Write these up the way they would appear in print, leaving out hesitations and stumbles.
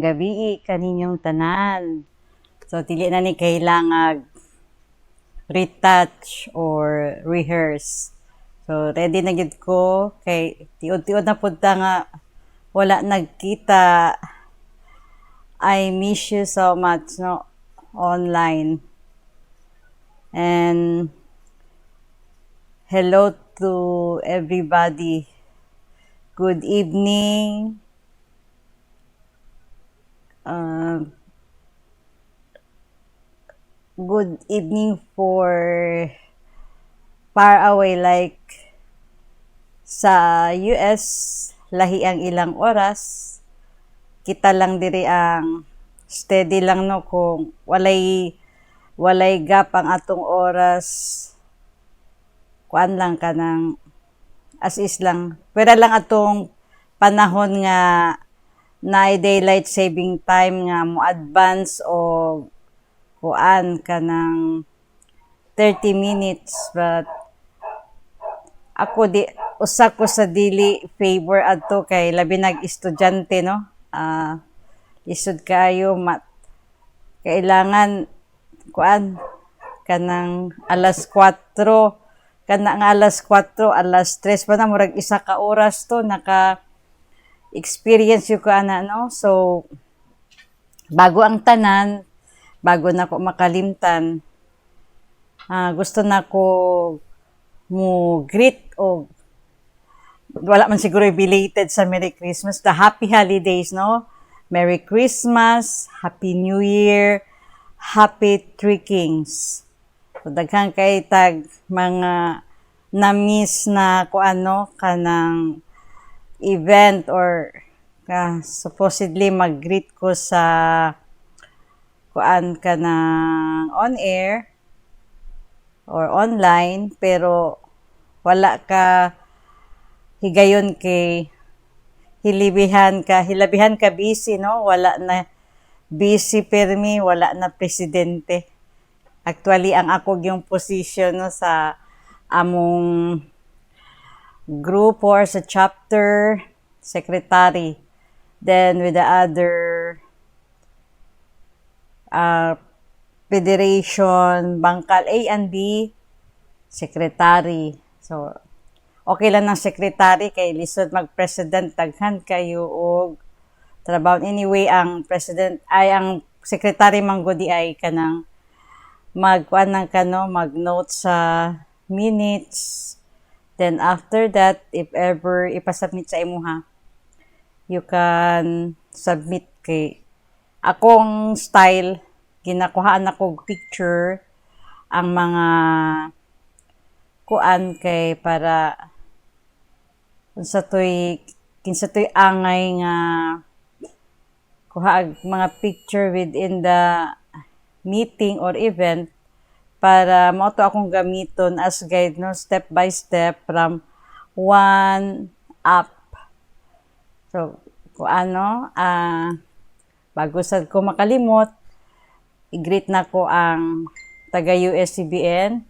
gabi kaninyong tanan. So dili na ni kailangan retouch or rehearse. So ready na gid ko kay tiud-tiud na pud ta nga wala nagkita. I miss you so much no online. And hello to everybody. Good evening. Good evening for far away like sa US lahi ang ilang oras. Kita lang diri ang steady lang no kung walay gap ang atong oras. Kuan lang kanang as is lang. Pwera lang atong panahon nga na daylight saving time nga mo advance o kuan kanang 30 minutes but ako usa ko sa dili favor adto kay labi nag estudyante no. Isud kayo kailangan kuan kanang alas 4 kana nga alas 4 alas 3 pa na murag isa ka oras to naka experience yung ko ana no. So bago ang tanan, bago na ko makalimtan, gusto na ko mo greet o wala man siguro belated sa Merry Christmas, the Happy Holidays, no? Merry Christmas, Happy New Year, Happy Three Kings. So, daghang kay tag mga na-miss na kuano kanang event or supposedly mag-greet ko sa kuan kanang on air or online pero wala ka higayon kay hilabihan ka busy no, wala na busy permi, wala na presidente. Actually ang ako yung position no sa among group or sa chapter secretary, then with the other federation bangkal A and B secretary. So okay lang ng secretary kay lisod mag-president daghan kayo og trabaho. Anyway, ang president ay ang secretary manggudi ay kanang magkuan ng mag-note sa minutes. Then after that, if ever ipasubmit sa imuha, you can submit kay akong style ginakuhaan ako picture ang mga kuan kay para kinsa toy angay nga kuha mga picture within the meeting or event para mao to akong gamiton as guide no, step by step from one up. So kuano bago sad ko makalimot, i-greet na ko ang taga USCBN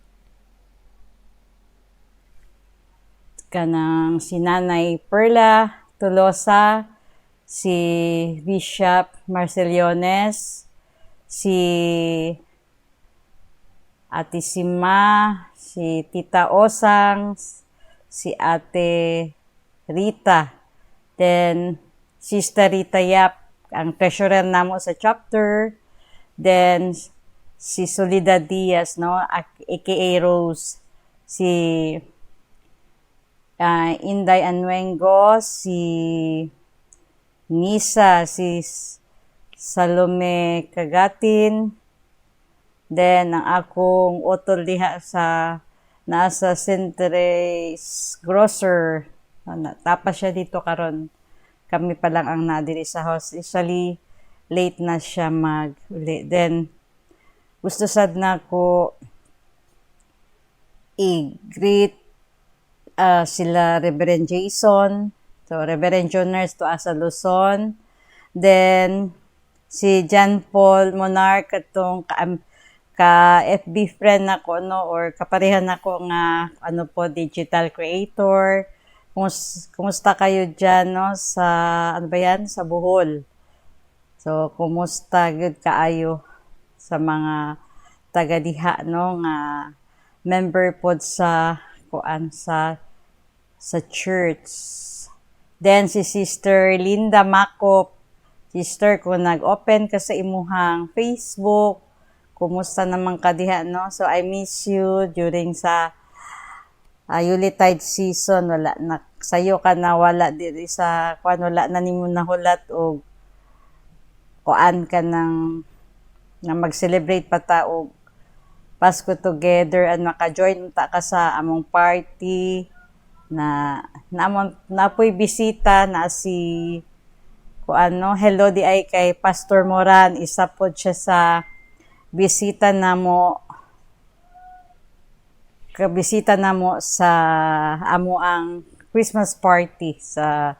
kanang si Nanay Perla Tolosa, si Bishop Marceliones, si Ate Sima, si Tita Osang, si Ate Rita, then Sister Rita Yap, ang treasurer namo sa chapter, then si Soledad Diaz no, aka Rose, si Inday Anuengo, si Nisa, si Salome Kagatin, then ang akong utol diha sa nasa Centres Grocer. Tapos siya dito karon. Kami pa lang ang nadiri sa house. Usually late na siya mag-uli. Then gusto sad na ko i-greet sila Reverend Jason, so Reverend Joners to Asa Luzon, then si John Paul Monarch katong ka FB friend nako no, or kaparehan nako nga ano po digital creator. Kumusta kayo dyan no sa ano ba yan sa Bohol? So, kumusta gud kaayo sa mga taga diha no nga member pod sa kuan sa church. Then si Sister Linda Makop, Sister, kung nag-open ka sa imuhang Facebook, kumusta naman ka diha no? So I miss you during sa Yuletide season. Wala na sayo ka na wala diri sa kuan, wala na nimo nahulat og kuan ka ng na mag-celebrate pa ta og Pasko together and maka-join ta ka sa among party na napoy bisita na si kuano, hello di ay kay Pastor Moran, isa pod siya sa bisita namo sa amo ang Christmas party sa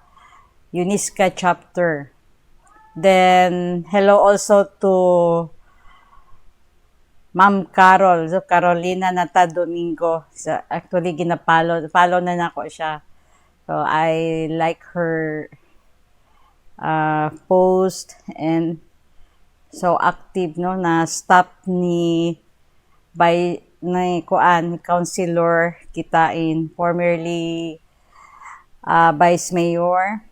Unisca chapter. Then hello also to Ma'am Carol, so Carolina Nata Domingo. So, actually, follow na nako siya. So, I like her post and so active, no, na staff ni Councilor Kitain, formerly Vice Mayor.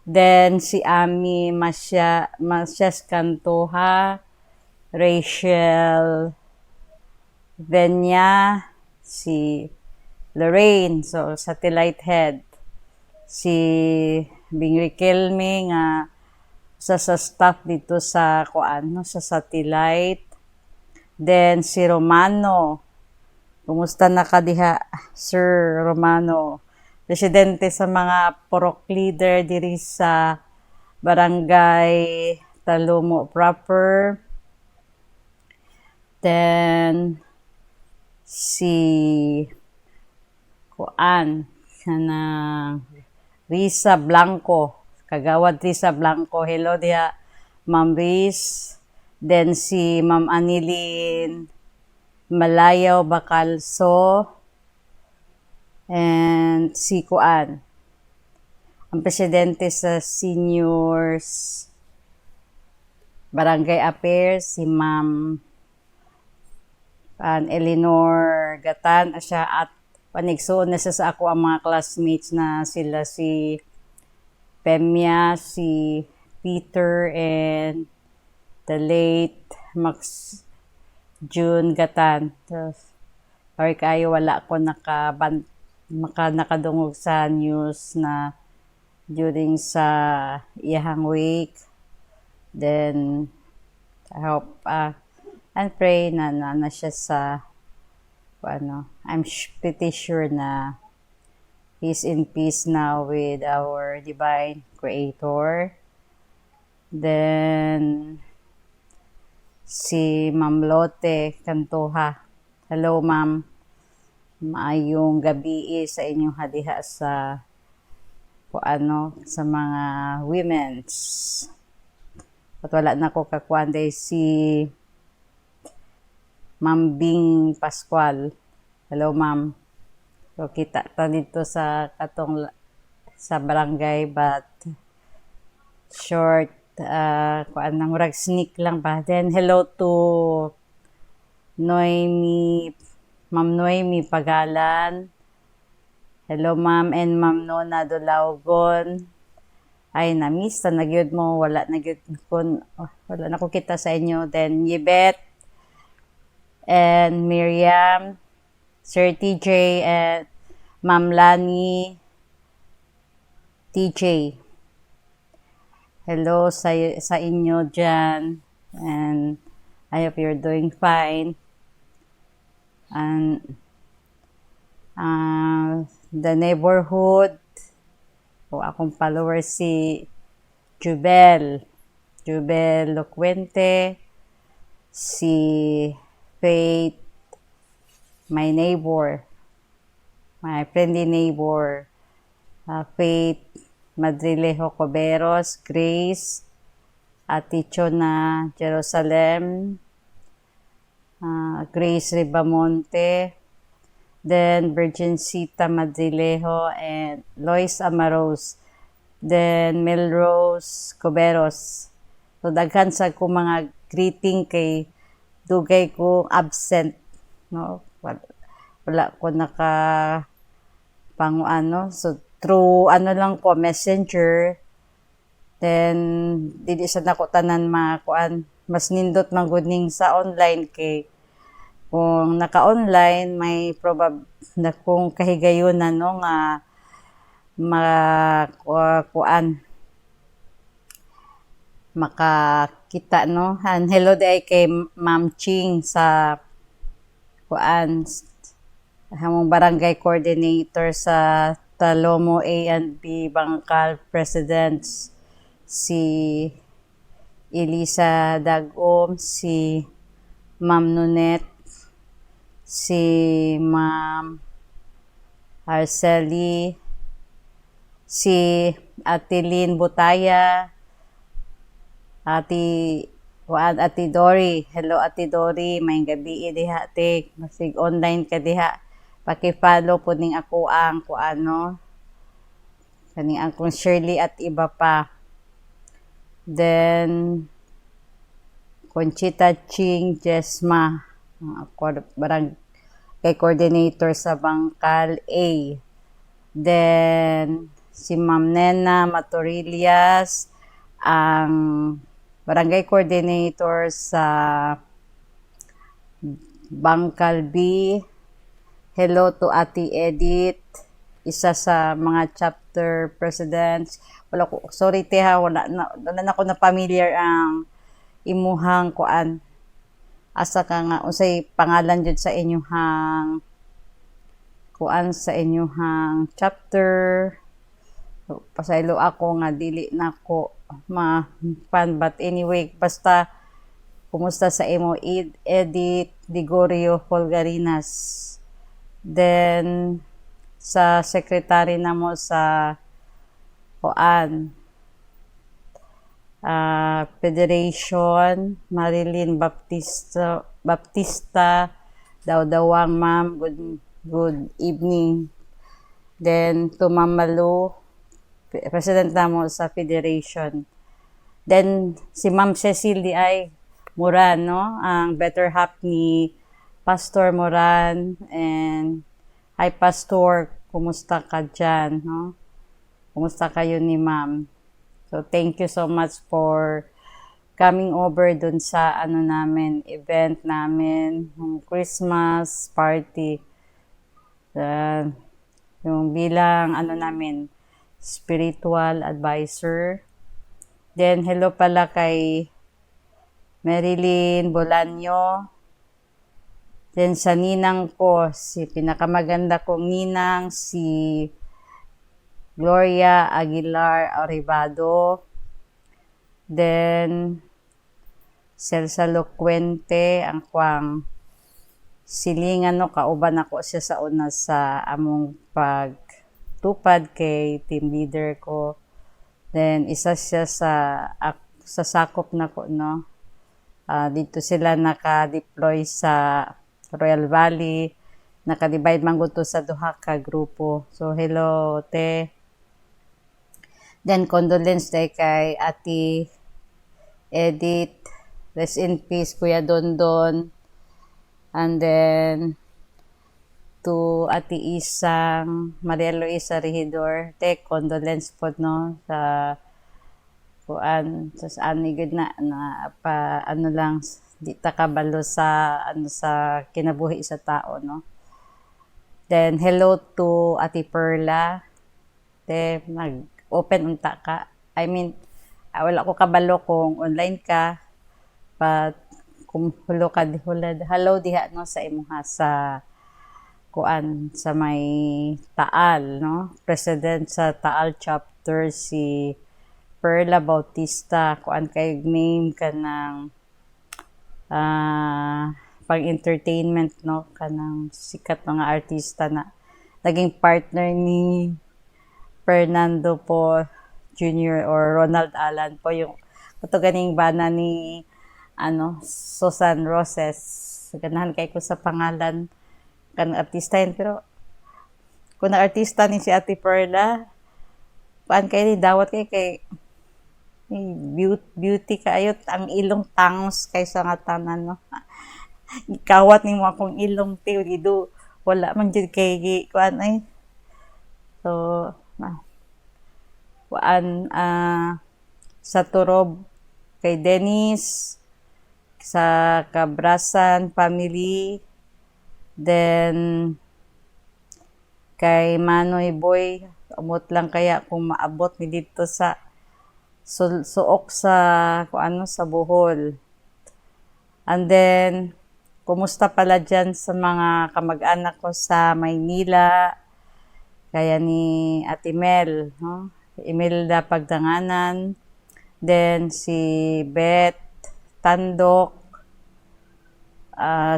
Then, si Ami Masyas Cantoja, Rachel Venya, si Lorraine, so Satellite Head, si Bing Riquelme nga sa staff dito sa sa Satellite. Then si Romano, kumusta na ka diha, Sir Romano, presidente sa mga purok leader diri sa Barangay Talumo proper. Then, si Risa Blanco, Kagawad Risa Blanco, hello dia, Ma'am Riz. Then, si Ma'am Anilin Malayaw Bacalso, and si ang presidente sa Seniors Barangay Affairs, si Ma'am Eleanor Gatan, siya at panigsuon na siya sa ako ang mga classmates na sila si Pemia, si Peter, and the late Max June Gatan. So, sorry kayo, wala ko nakadungog sa news na during sa iyahang week. Then, I hope and pray na siya sa I'm pretty sure na he's in peace now with our divine creator. Then si Ma'am Lotte Cantoja, hello ma'am, maayong gabi sa inyong hadiha sa sa mga women's. At wala na ko kakuan si Ma'am Bing Pascual. Hello, ma'am. So, kita ta dito sa barangay, but short, murag sneak lang ba. Then, hello to Ma'am Noemi Pagalan. Hello, ma'am, and Ma'am Nona Dolaugon. Ay, na-miss na nagyod mo. Wala na ko kita sa inyo. Then, Yvette, and Miriam, Sir TJ, and Ma'am Lani TJ. Hello sa inyo dyan, and I hope you're doing fine. And the neighborhood, akong follower si Jubel Locuente, si Faith, my friendly neighbor, Faith Madrilejo Coberos, Grace, Ate Chona Jerusalem, Grace Ribamonte, then Virgin Sita Madrilejo, and Lois Amaros, then Melrose Coberos, So daghan sa ko mga greeting kay dugay ko absent, no? Wala ko naka panguano. So through lang po messenger, then dili sa nako tanan mga kuan, mas nindot man gud ning sa online kay kung naka-online may na kung kahigayonan no nga kuan makakita no. And hello day kay Ma'am Ching sa kuan hamong barangay coordinator sa Talomo A and B Bangkal Presidents, si Elisa Dagom, si Ma'am Nunet, si Ma'am Arceli, si Ate Lynn Butaya, Ate Dory. Hello Ate Dory, may gabi diha te. Masig online ka diha. Paki-follow po ning ako ang kuano. Kaning akong Shirley at iba pa. Then Conchita Ching Jesma, ako barangay coordinator sa Bangkal A. Then si Ma'am Nena Matorillas, ang barangay coordinator sa Bangkal B. Hello to Ate Edith, isa sa mga chapter presidents. Wala ko, sorry te ha, wala na ako na familiar ang imuhang kuan. Asa ka nga unsay pangalan jud sa inyuhang kuan sa inyuhang chapter. So, pasaylo ako nga dili nako ma-fan, but anyway, basta kumusta sa imo Edith Digorio Folgarinas. Then sa secretary namo sa kuan Federation, Marilyn Baptista Dawdawang, ma'am, good evening. Then to Ma'am Malu, president namo sa Federation. Then si Ma'am Cecil ay Moran, no? Ang better half ni Pastor Moran. And hi Pastor, kumusta ka dyan, no? Kumusta kayo ni Ma'am? So thank you so much for coming over dun sa event namin, yung Christmas party. Yung bilang spiritual advisor. Then hello pala kay Marilyn Bolanyo. Then sa ninang ko, si pinakamaganda kong ninang, si Gloria Aguilar Arribado. Then Celsa Locuente, ang kwang silingan no, kauban ako siya sa una sa among pagtupad kay team leader ko. Then isa siya sa sakop na ko, no. Dito sila naka-deploy sa Royal Valley, naka-divide man to sa duha ka grupo. So hello te. Then condolence day kay Ate Edith, rest in peace Kuya Dondon. And then to Ate Isang Maria Luisa Regidor, te condolence po no sa kuan sa ani gud na pa lang di ta kabalo sa sa kinabuhi sa tao, no. Then hello to Ate Perla, te nag-open unta ka. I mean, wala ko kabalo kung online ka, but kung hello diha no sa imuha sa kuan sa may Taal, no. President sa Taal chapter si Perla Bautista, kuan kay name kanang pang-entertainment, no, kanang sikat mga artista na naging partner ni Fernando po Jr. or Ronald Alan po, yung ganing bana ni Susan Roses. Ganahan kay ko sa pangalan kan artista yun, pero kung na artista ni si Ate Perla, paan kay ni dawat kay Beauty kaayot ang ilong tangos kaysa nga tanan, no? Ikawat ni mo akong ilong ti gido wala man jud kay kuan ay. So kuan sa Turob kay Dennis, sa Cabrasan family, then kay Manoy Boy, umot lang kaya kung maabot ni dito sa suok sa kuano sa Bohol. And then kumusta pala dyan sa mga kamag-anak ko sa Maynila, kaya ni Ate Mel, no? Imelda Pagdanganan, then si Beth Tandok,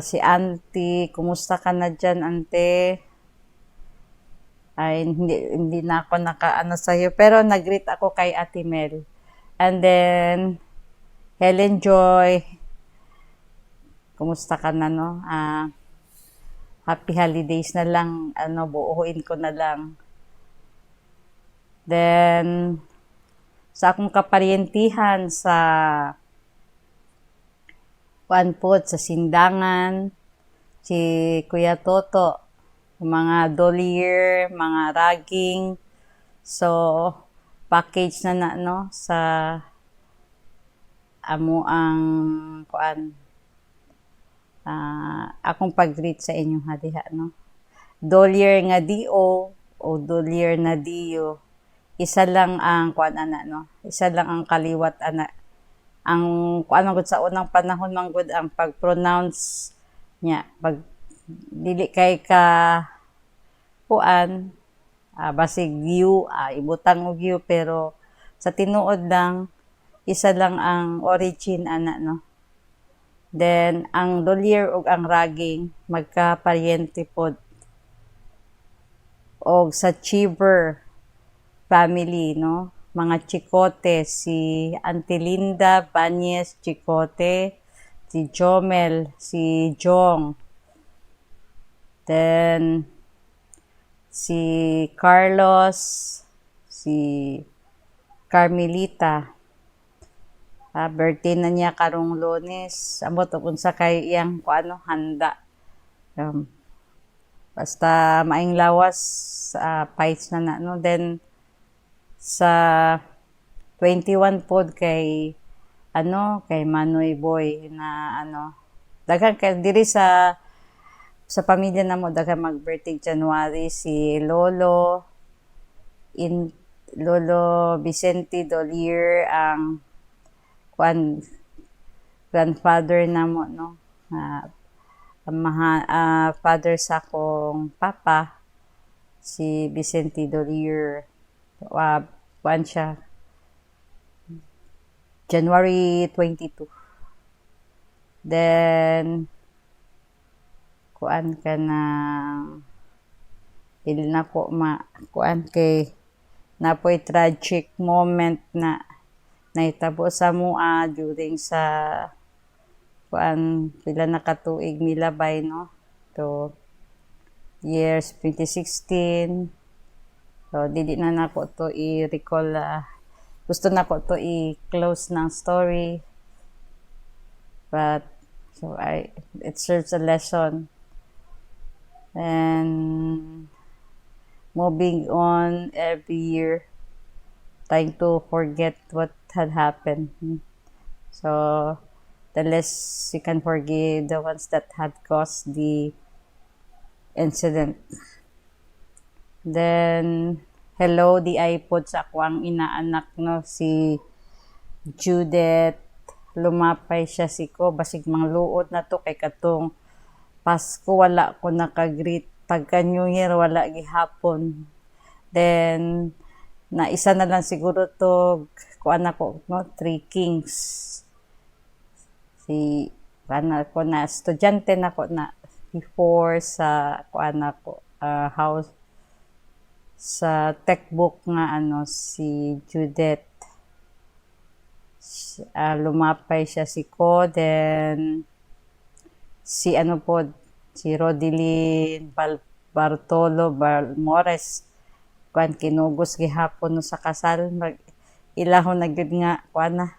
si Auntie, kumusta ka na dyan, Ante? Ay, hindi na ako nakaano sa'yo, pero nag-greet ako kay Ate Mel. And then, Helen Joy, kumusta ka na, no? Happy holidays na lang, buuin ko na lang. Then, sa akong kaparyentihan sa Panpot, sa Sindangan, si Kuya Toto, mga Dolier, mga Ragging, so, package na no, sa amo ang kuan, akong pag-greet sa inyong hadiha, no? Dolier nga dio o Dolier na dio, isa lang ang kuan ana, no? Isa lang ang kaliwat ana. Ang kuan gud sa unang panahon man gud ang pag-pronounce niya, pag dili kay ka kuan, basig you, ibutang og you, pero sa tinuod lang isa lang ang origin ana, no? Then ang Dolier ug ang Ragging magkaparyente pod. Og sa Cheever family, no? Mga Chicote, si Auntie Linda Banyes Chicote, si Jomel, si Jong, then si Carlos, si Carmelita, birthday na niya karong Lunes, amot unsa kay iyang kuano handa, basta maing lawas, pies na no. Then sa 21 pod kay kay Manoy Boy na daghan kay diri sa pamilya namo daghan mag-birthday January, si Lolo Vicente Dolier ang grandfather namo, no? Father sa akong papa, si Vicente Dolier, siya January 22. Then kuan ka na dili na ko kuan kay napoy tragic moment na nahitabo sa mua during sa kuan pila na katuig milabay, no? So years 2016. So dili na nako to i-recall, gusto na ko to i-close ng story, but so it serves a lesson, and moving on every year, trying to forget what had happened. So the less you can forgive the ones that had caused the incident. Then hello di iPod sa ako ang inaanak, no, si Judith. Lumapay siya si ko basig mangluod na to kay katong Pasko wala ko naka-greet, pagka New Year wala gihapon. Then na isa na lang siguro to kuan ako, no, Three Kings. Si ko na estudyante na ko na before sa kuan ako house sa textbook nga si Judith. Lumapay siya si ko, then si si Rodeline Bartolo Balmores, kinugos gihapon no sa kasal, ilahon na gyud nga kuan na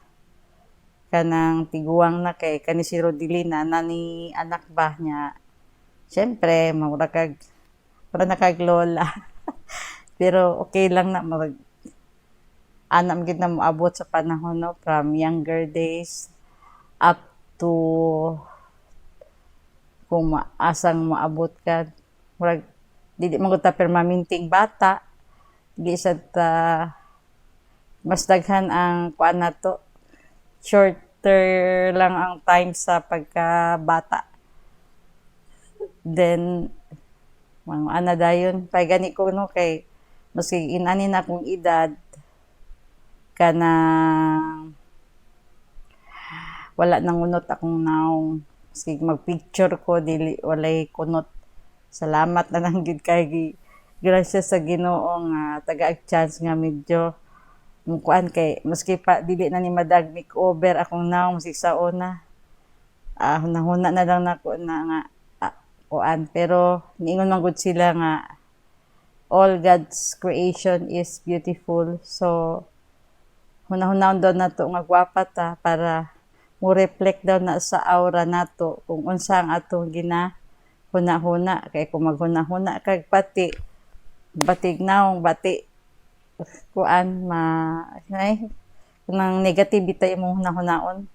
kanang tiguang na kay kani si Rodilina nani anak ba niya. Siyempre, mura na kag lola. Pero okay lang na anam gid na moabot sa panahon no from younger days up to kung asang maabot ka. Murag dili man gud ta permanenteng bata. Di sa ta mas daghan ang kuan nato, shorter lang ang time sa pagkabata. Then mga ana dayon pay gani ko no kay maski inani na akong edad kanang wala nang unot akong naong maski magpicture ko dili walay kunot. Salamat na lang gid kay grasya sa Ginoo nga taga chance nga medyo kuan kay maski pa dili na ni madag makeover akong naong maski sa una. Hunahuna na lang nako na nga kuan pero niingon man gud sila nga all God's creation is beautiful. So hunahunahon daw nato nga gwapa ta para mo reflect daw na sa aura nato kung unsa ang atong hunahuna kay kung maghunahuna kag pati batig naong bati kuan nang negativity imong hunahunaon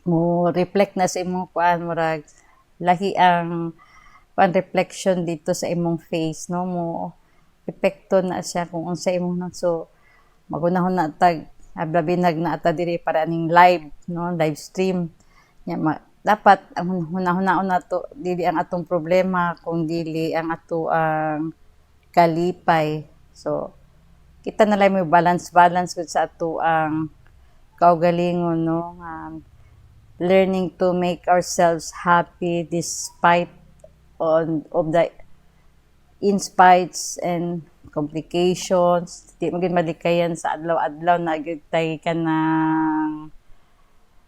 mo reflect na sa imong kuan murag lahi ang kuan reflection dito sa imong face no mo epekto na siya kung unsa imong so maghunahon na tag ablabinag na ata diri para ning live no live stream nya dapat ang hunahon nato dili ang atong problema kung dili ang ato ang kalipay. So kita na lang may balance gud sa ato ang kaugalingon no learning to make ourselves happy despite of the inspites and complications. Di maging malikayan sa adlaw-adlaw na gyud tay kanang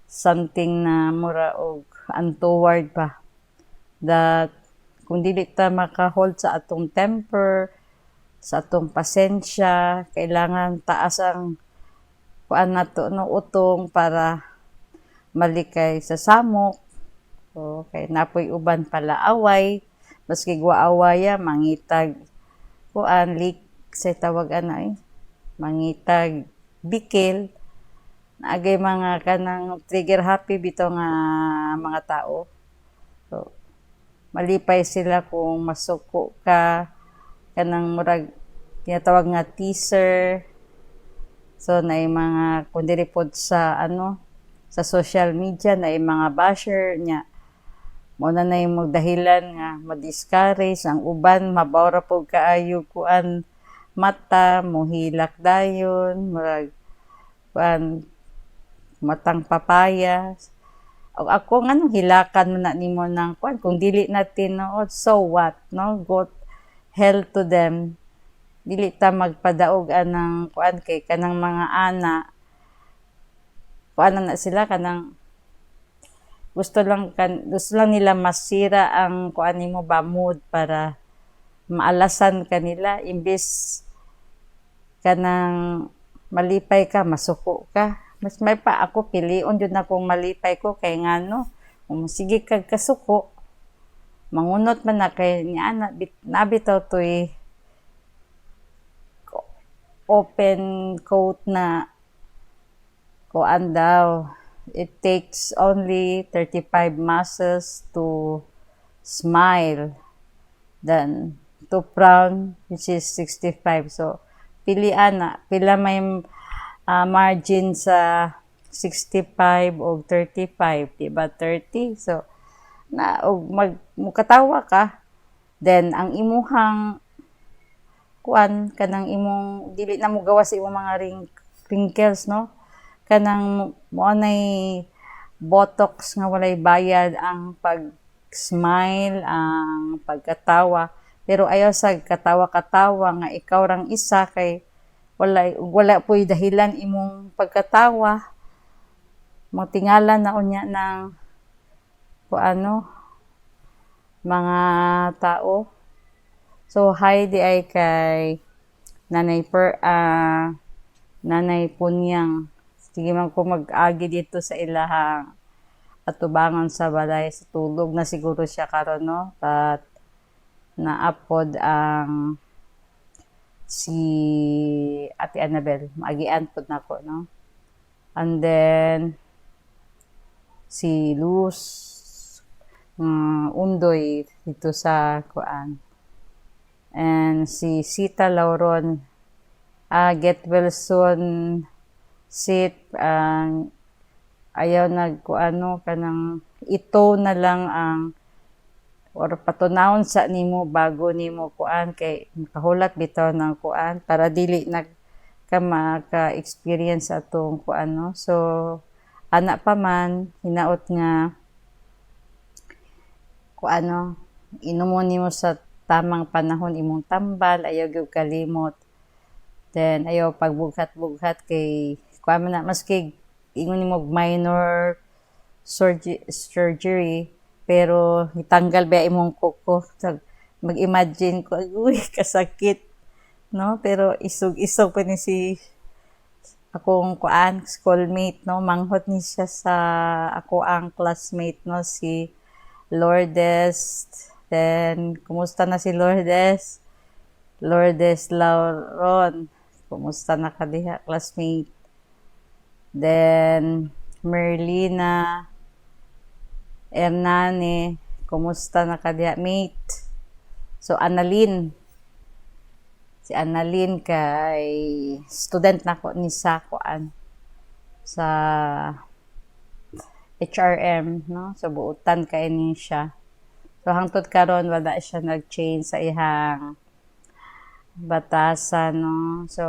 something na mura og untoward pa that kung dili ta maka-hold sa atong temper sa atong pasensya kailangan taas ang kuan nato no utong para malikay sa samok. So kay napoy uban pala away maski gwaawaya mangitag kuan lik sa tawag ana mangitag bikil agay mga kanang trigger happy bitaw nga mga tao. So malipay sila kung masuko ka kanang murag tinatawag nga teaser. So na mga kung dili pod sa sa social media na mga basher nya mo na yung magdahilan nga ma-discourage ang uban mabawra pod kaayo kuan mata mohilak dayon murag kuan matang papaya. Ako nga hilakan mo na nimo ng kuan kung dili natin no so what no go hell to them. Dili ta magpadaog anang kuan kay kanang mga ana kuan na sila kanang gusto lang nila masira ang kuan nimo ba mood para maalasan kanila imbis kanang malipay ka masuko ka. Mas may pa ako pilion jud na kung malipay ko kay ngano kung sige kag kasuko mangunot man na kay niya nabitaw toy open quote na kuan daw it takes only 35 muscles to smile than to frown which is 65. So pilian na pila may margin sa 65 o 35 diba 30 so na og mukatawa ka then ang imuhang kuan kanang imong dili na mo gawas sa imong mga wrinkles no kanang mo anay botox nga walay bayad ang pag smile ang pagkatawa pero ayaw sa katawa-katawa nga ikaw rang isa kay wala po'y dahilan imong pagkatawa matingalan na unya ng mga tao. So hi di ay kay nanay Punyang. Sige man ko mag-agi dito sa ilahang atubangan sa balay, sa tulog na siguro siya karon, no? At naapod ang si Ate Annabel, maagian pod nako, no? And then si Luz Undoy dito sa kuan, and si Sita Lauron, get well soon sit, ayaw nagkuano kanang ito na lang ang or patunawon sa nimo bago nimo kuan kay makahulat bitaw ng kuan para dili ka maka-experience atong kuan, no? So ana pa man hinaot nga kuano inumon nimo sa tamang panahon imong tambal, ayaw gyud kalimot, then ayaw pagbughat-bughat kay kuan man na maski ingon nimo minor surgery pero itanggal ba imong kuko, mag-imagine ko uy kasakit, no? Pero isog-isog pa ni si akong kuan schoolmate, no? Manghot ni siya sa ako ang classmate, no? Si Lourdes. Then kumusta na si Lourdes Lauron, kumusta na ka diha classmate? Then Merlina Hernane, kumusta na ka diha mate? So si Annalyn kay student nako ni sa kuan sa HRM, no? So buutan kay ni siya. So hangtod karon wala siya nag-change sa ihang batasan, no? So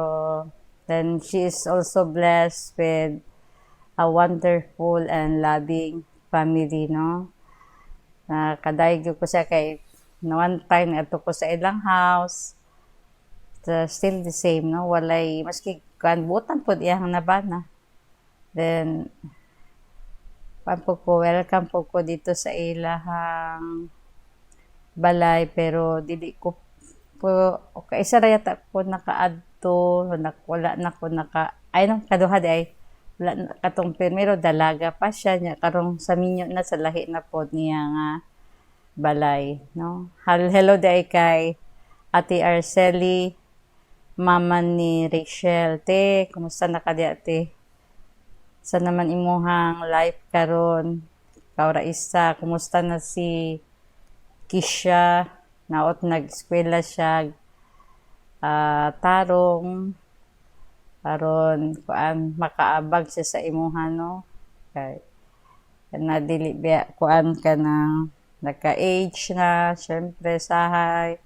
then she is also blessed with a wonderful and loving family, no? Kadayag ko siya kay na one time ato ko sa ilang house, still the same, no? Walay maski kan butan pod iyang nabana. Then welcome po ko dito sa ilahang balay, pero dili ko po okay isa ra yata ko nakaadto, wala na ko ay nang kaduha ay wala na katong pero dalaga pa siya nya karong sa minyo na sa lahi na pod niya nga balay, no? Hello day kay Ate Arceli, mama ni Rachel. Te, kumusta na ka di ate? Sa naman imuhang life karon? Kaura isa, kumusta na si Kisha? Naot nag-eskwela siya tarong aron kuan makaabag siya sa imuha, no? Kay na dili biya kuan ka na naka-age na, syempre sahay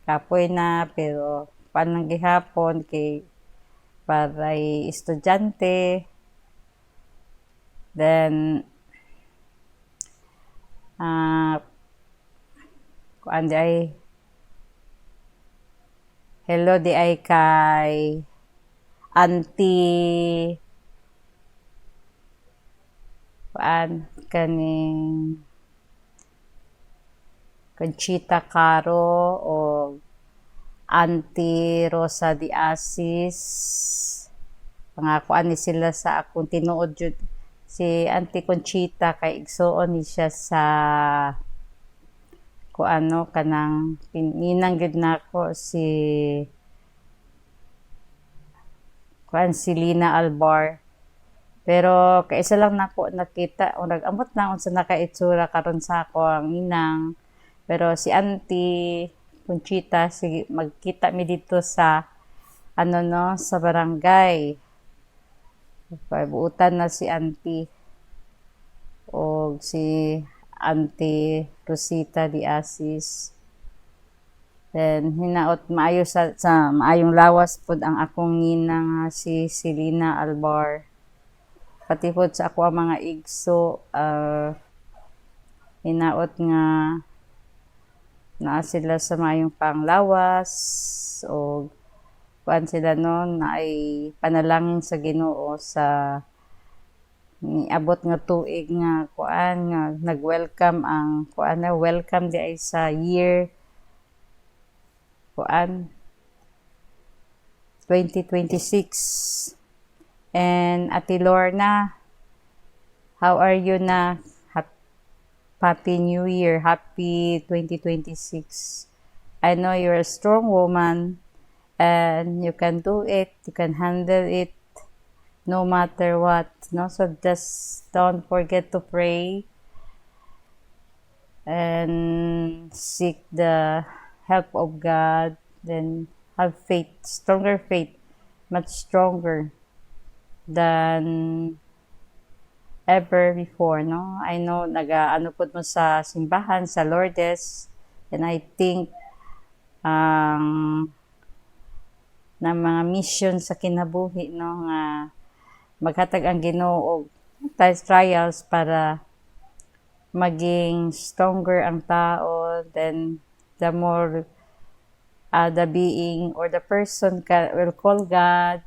kapoy na, pero panang gihapon kay paray estudyante. Then kuan di ay hello di ay kay Auntie kuan kaning Conchita Caro o Auntie Rosa de Asis. Pangakuan ni sila sa akong tinuod jud si Auntie Conchita kay igsuon ni siya sa kuano kanang pininang gid nako si si Lina Albar. Pero kaisa lang nako nakita o nag-amot na unsa nakaitsura karon sa ako ang inang. Pero si Auntie Conchita, sige magkita mi dito sa sa barangay. Buutan na si Auntie o si Auntie Rosita de Asis. Then hinaot maayo sa maayong lawas pod ang akong nina nga si Selena Albar. Pati pod sa ako ang mga igso, hinaot nga naa sila sa maayong panglawas o kuan sila noon na ay panalangin sa Ginoo sa niabot nga tuig nga kuan nga nag-welcome ang kuan na welcome di ay sa year kuan 2026. And Ate Lorna, how are you na? Happy New Year. Happy 2026. I know you're a strong woman and you can do it. You can handle it no matter what. No? So just don't forget to pray and seek the help of God. Then have faith, stronger faith, much stronger than ever before, no? I know, ano po mo sa simbahan, sa Lourdes, and I think, na mga mission sa kinabuhi, no? Nga, maghatag ang Ginoo og trials para maging stronger ang tao, then the more the being or the person will call God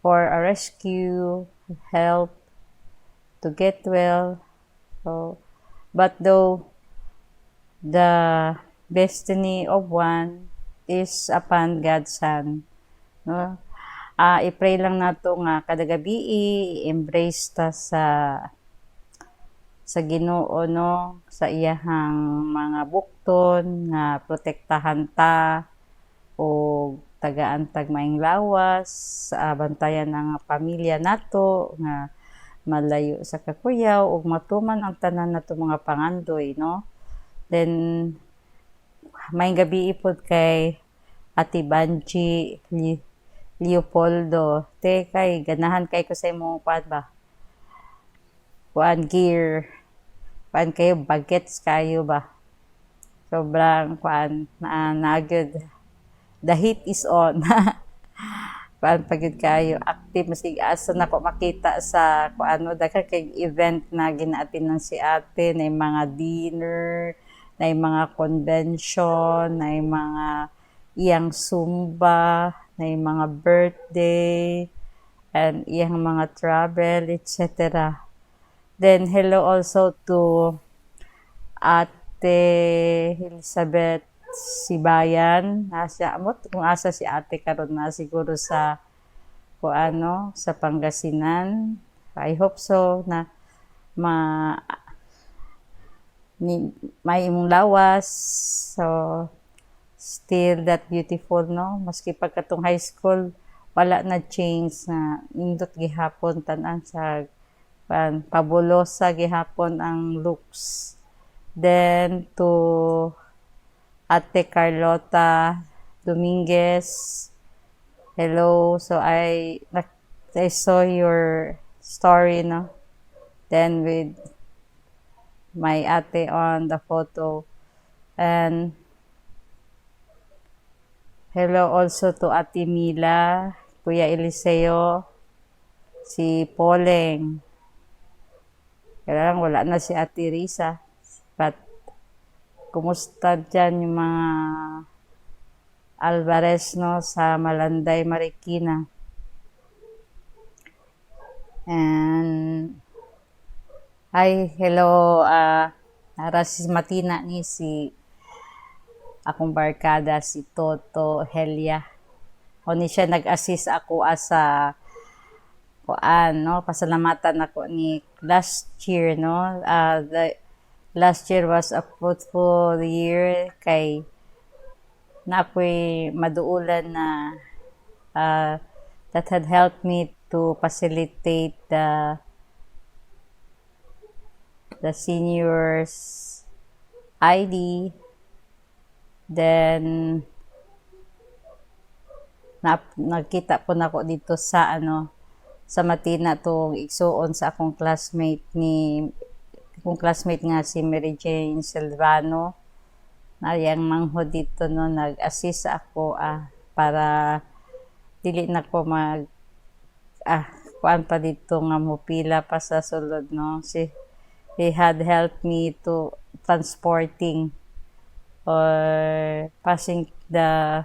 for a rescue, help, to get well. So, but though the destiny of one is upon God's hand, no? I-pray lang nato nga kada gabi i-embrace ta sa Ginoo, no? Sa iyahang mga bukton nga protektahan ta o tagaan tag maing lawas, bantayan ang pamilya nato nga malayo sa kakuyaw ug matuman ang tanan nato mga pangandoy, no? Then may gabi ipod kay Ate Banji Leopoldo. Te kay ganahan kay ko sa imong kuan ba? Kuan gear. Kuan kayo bagets kayo ba? Sobrang kuan na good. The heat is on. Pagid kayo active masig asa na ko makita sa kuano daghan kay event na ginaatinan si ate na mga dinner, na mga convention, na mga iyang zumba, na mga birthday, and iyang mga travel, etc. Then hello also to Ate Elizabeth Sibayan, nasa amot kung asa si ate karon na siguro sa sa Pangasinan. I hope so na may imong lawas. So still that beautiful, no? Maski pagkatong high school wala na change na nindot gihapon tanan sa pabulosa gihapon ang looks. Then to Ate Carlota Dominguez, hello. So I saw your story, no? Then with my ate on the photo. And hello also to Ate Mila, Kuya Eliseo, si Poleng. Kaya lang wala na si Ate Risa. But kumusta dyan yung mga Alvarez, no, sa Malanday, Marikina. And hello, nara si Matina ni si akong barkada si Toto Helia. O ni siya nag-assist ako asa no, pasalamatan ako ni last year, no. The last year was a fruitful year kay na ako'y maduulan na that had helped me to facilitate the seniors ID. Then nagkita po nako dito sa sa Matina tong igsuon sa akong classmate nga si Mary Jane Silvano. Nariyang manghod dito, no, nag-assist ako para dili na ko kuan pa dito nga mupila pa sa sulod, no. He had helped me to transporting or passing the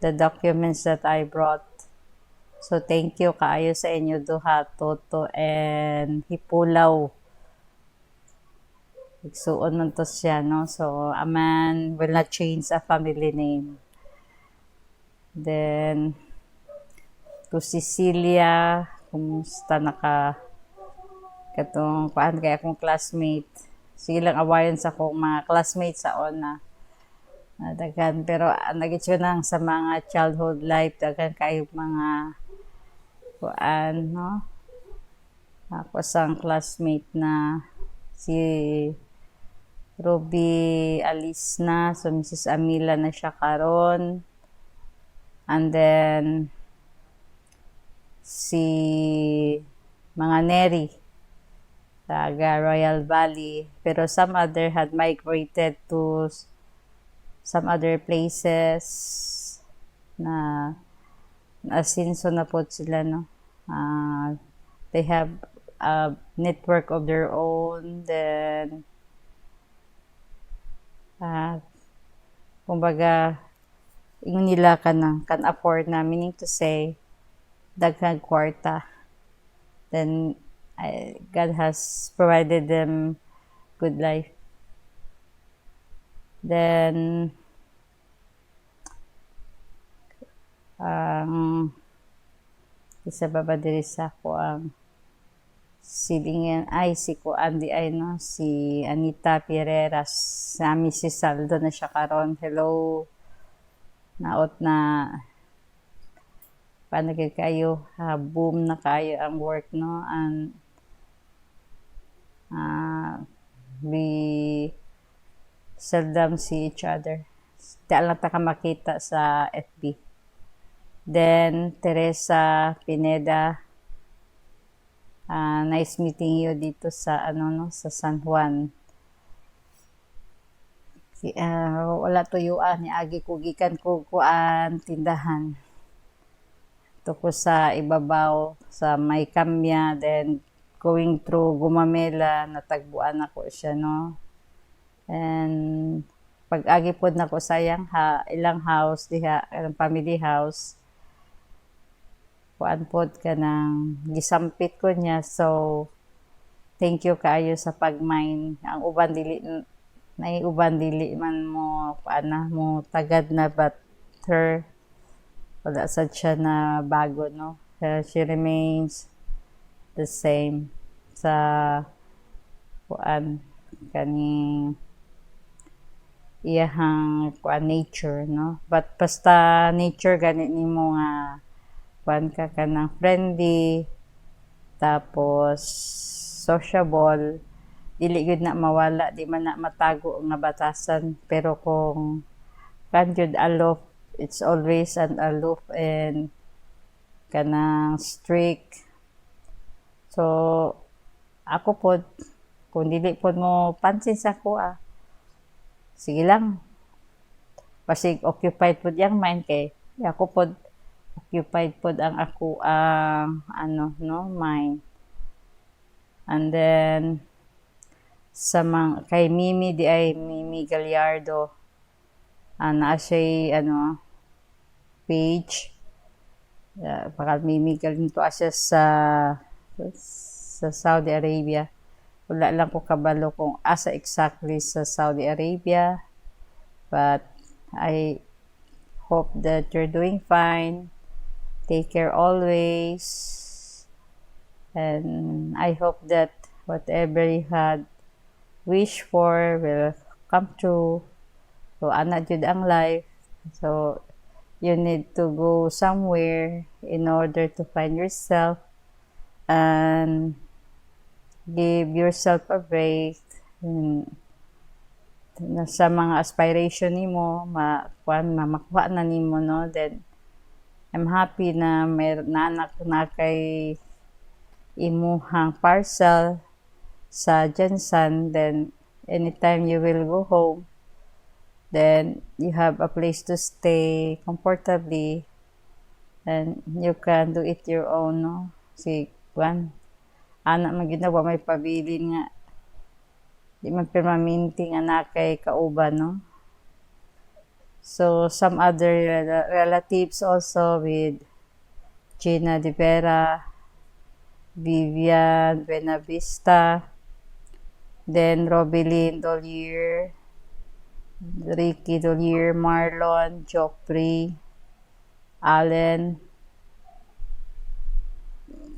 documents that I brought. So thank you kaayo sa inyo duha, Toto and Hipulaw. Igsuon man to siya, no? So, a man will not change a family name. Then, to Cecilia, kumusta katong paan kay akong classmate. Sige lang awayon sa akong mga classmates sa ona. Daghan pero nagitso nang sa mga childhood life daghan kayo mga kuan no. Ako sang classmate na si Ruby Alisna, so Mrs. Amila na siya karon. And then si mga Neri taga Royal Valley, pero some other had migrated to some other places na asinso na po sila no. They have a network of their own, then kumbaga ingon nila can afford na, meaning to say daghang kwarta, then God has provided them good life. Then isa pa ba diri sa ko ang silingin ay si kuan di ay no, si Anita Pierreras, sa si Saldo na siya karon. Hello, naot na paano kayo boom na kayo ang work no, and we seldom see each other. Di lang ta ka makita sa FB. Then Teresa Pineda, nice meeting you dito sa sa San Juan. Wala tuyuan ni agi ko gikan ko kuan tindahan. Tuko sa ibabaw sa May Kamya, then going through Gumamela, natagbuan ako siya no. And pag-agi pod nako sayang ilang house diha, ilang family house. Kuan pod ka nang gisampit ko niya, so thank you kaayo sa pagmain. Ang uban dili man mo mo tagad na, but her wala sad siya na bago no. She remains the same sa kuan kaning iyahang kuan nature no. But basta nature gani nimo nga kuan ka kanang friendly, tapos sociable, dili gud na mawala, di man na matago nga batasan, pero kung kan jud aloof, it's always an aloof and kanang strict. So ako pod kung dili pod mo pansin sa ko sige lang, basig occupied pod yang mind kay ako pod occupied pod ang ako mind. And then sa kay Mimi di ay Mimi Gallardo, naa siya page, baka Mimi Gallardo siya sa Saudi Arabia. Wala lang ko kabalo kung asa exactly sa Saudi Arabia, but I hope that you're doing fine. Take care always. And I hope that whatever you had wish for will come true. So, ana jud ang life. So, you need to go somewhere in order to find yourself and give yourself a break. Sa mga aspiration nimo makuha na nimo no, then I'm happy na may nanak na kay imuhang parcel sa Jensen. Then anytime you will go home, then you have a place to stay comfortably and you can do it your own no. Si anak man ginawa may pabilin nga di man permanente nga nakay kauban no. So some other relatives also with Gina De Vera, Vivian Buenavista, then Robilyn Dolier, Ricky Dolier, Marlon, Joffrey, Allen,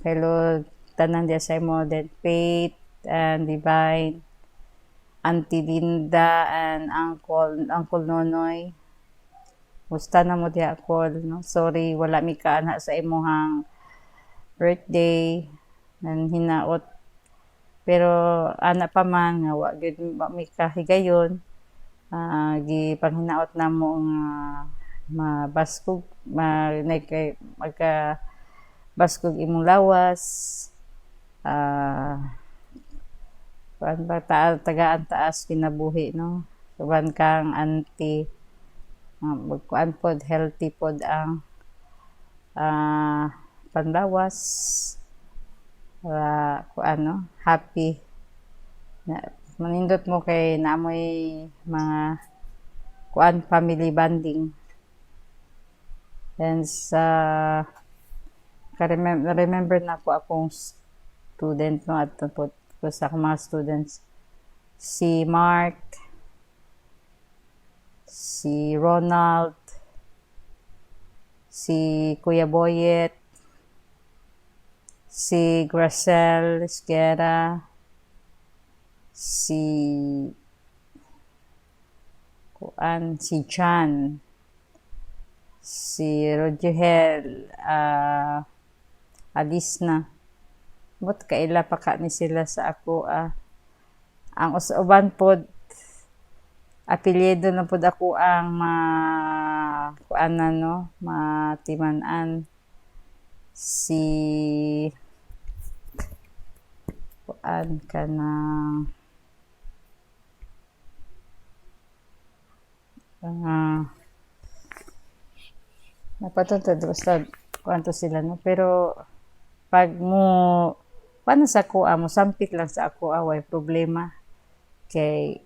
hello tanan dia sa mo, then Faith and Divine, Auntie Linda and Uncle Nonoy. Musta na mo diha call, no? Sorry, wala mi kaana sa imuhang birthday nan hinaot. Pero ana pa man nga wa gyud mi kahigayon. Gipanghinaot na mo nga mabaskog magka baskog imong lawas. Kuan ba tagaan taas kinabuhi, no? Kuan kang auntie, magkuan pod healthy pod ang panlawas, kuan, no? Happy na manindot mo kay naamoy mga kuan family bonding. And remember na ko akong student, no, at po sa akong mga students, si Mark, si Ronald, si Kuya Boyet, si Gracel Esquera, si Chan, si Rogel, Alisna. But kaila pa ka ni sila sa ako. Ang uban pod, apelyido na pod ako ang kuanan, no, matimanan. Si kuan ka na napatuntad basta kuanto sila, no, pero pag mo paano sa kuha mo sampit lang sa ako, way problema kay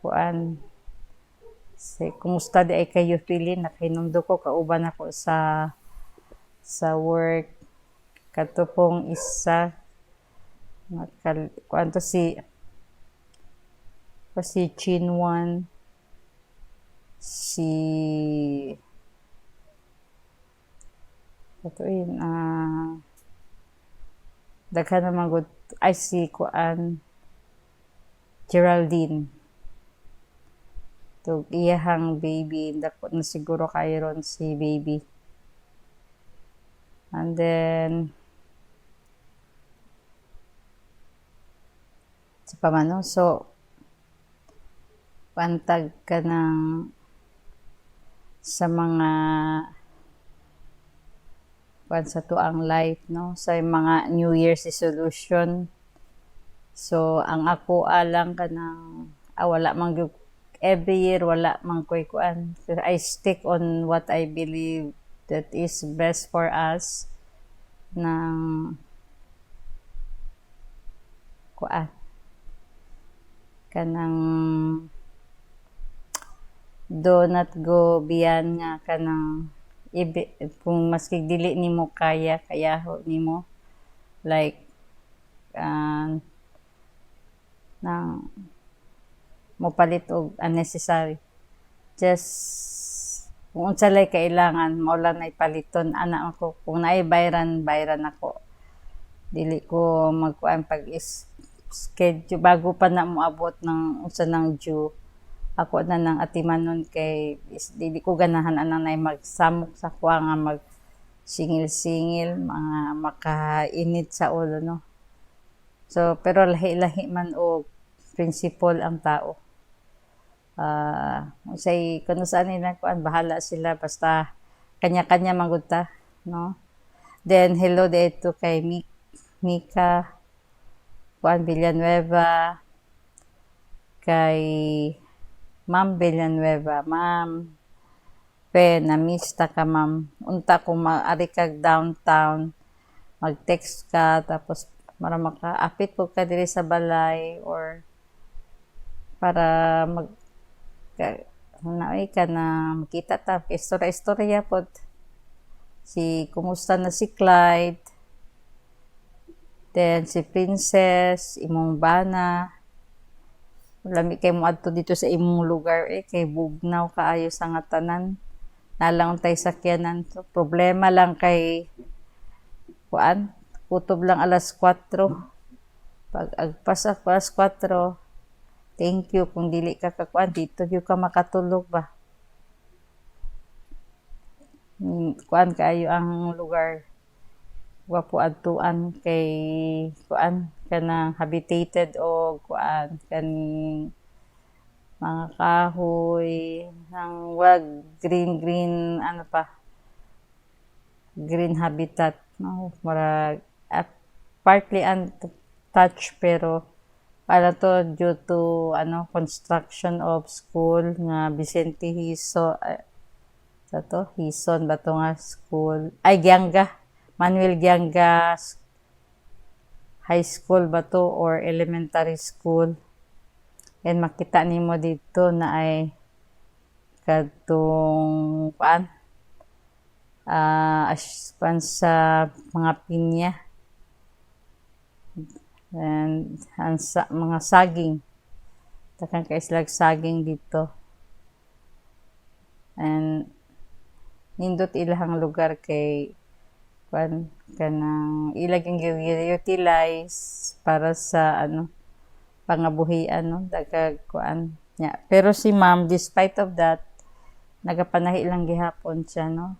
kuan say kumusta di ay kayo feeling, nakahinundo ko kauban ako sa work katupong isa kuanto si Chinwan, si daghan naman gud ay si kuan Geraldine, to iyahang baby, dako na siguro kayron si baby. And then sa pamano, so pantag ka ng sa mga sa tuang life, no, sa mga New Year's resolution. So ang ako alang ka ng wala man every year wala man koy kuan. So, I stick on what I believe that is best for us ng kuan kanang do not go beyond nga kanang kung maski dili nimo kayaho nimo, like nang mopalit og unnecessary, just kung unsa lay kailangan mao lang na ipaliton ana ako. Kung naay bayran ako, dili ko magkuan pag schedule bago pa na moabot ng unsa nang due. Ako na nang atimanon kay dili ko ganahan anang nay magsamok sa kuha nga mag singil-singil, mga makainit sa ulo, no. So pero lahi-lahi man og principle ang tao. Say kuno saan nila kuan bahala sila, basta kanya-kanya magud ta, no. Then hello dito kay Mika Juan Villanueva, kay Ma'am Villanueva, Ma'am namista ka, ma'am. Unta kung maari kag downtown, mag-text ka, tapos para maka-apit po ka diri sa balay, or para naay ka na makita ta, istorya po. Kumusta na si Clyde, then si Princess, imong bana, lami kay mo adto dito sa imong lugar kay bugnaw kaayo sa nga tanan. nalang tay sakyanan. So, problema lang kay kuan, kutob lang alas 4. Pag agpas ako alas 4, thank you kung dili ka kakuan dito yung ka makatulog ba. Kuan kaayo ang lugar. Wa po adtuan kay kuan kanang habitated o kuan kaning mga kahoy ng wag green ano pa green habitat no murag partly untouched pero para to due to ano construction of school nga Vicente Hiso sa to Hison ba to nga school ay Gianga Manuel Gianga High School ba to or elementary school. And makita nimo dito na ay kadtong kuan sa mga pinya and mga saging takang kaislag saging dito and nindot ilahang lugar kay kuan kanang ilag ang utilize para sa ano pangabuhian no dagag kuan nya pero si ma'am despite of that nagapanahi lang gihapon siya no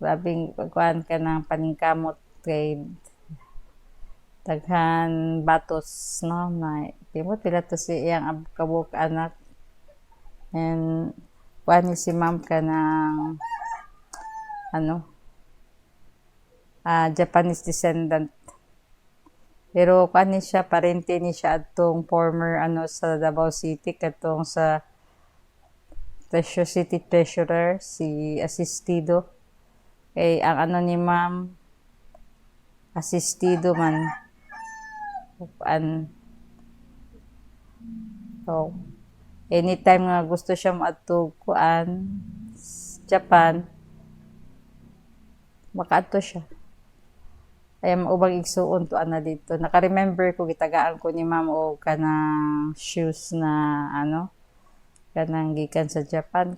grabing kuan kanang paningkamot kay daghan batos no na timot pila to si iyang kabuk anak and kuan ni si ma'am kanang ano Japanese descendant. Pero kuan ni siya parente ni siya atong former ano sa Davao City katong sa City Treasurer si Asistido. Kay ang ano ni Ma'am Asistido man so anytime nga gusto siya maadto kuan Japan makaadto siya. Ay maubang igsuon to ana dito. Naka-remember ko gitagaan ko ni ma'am og kanang shoes na ano kanang gikan sa Japan.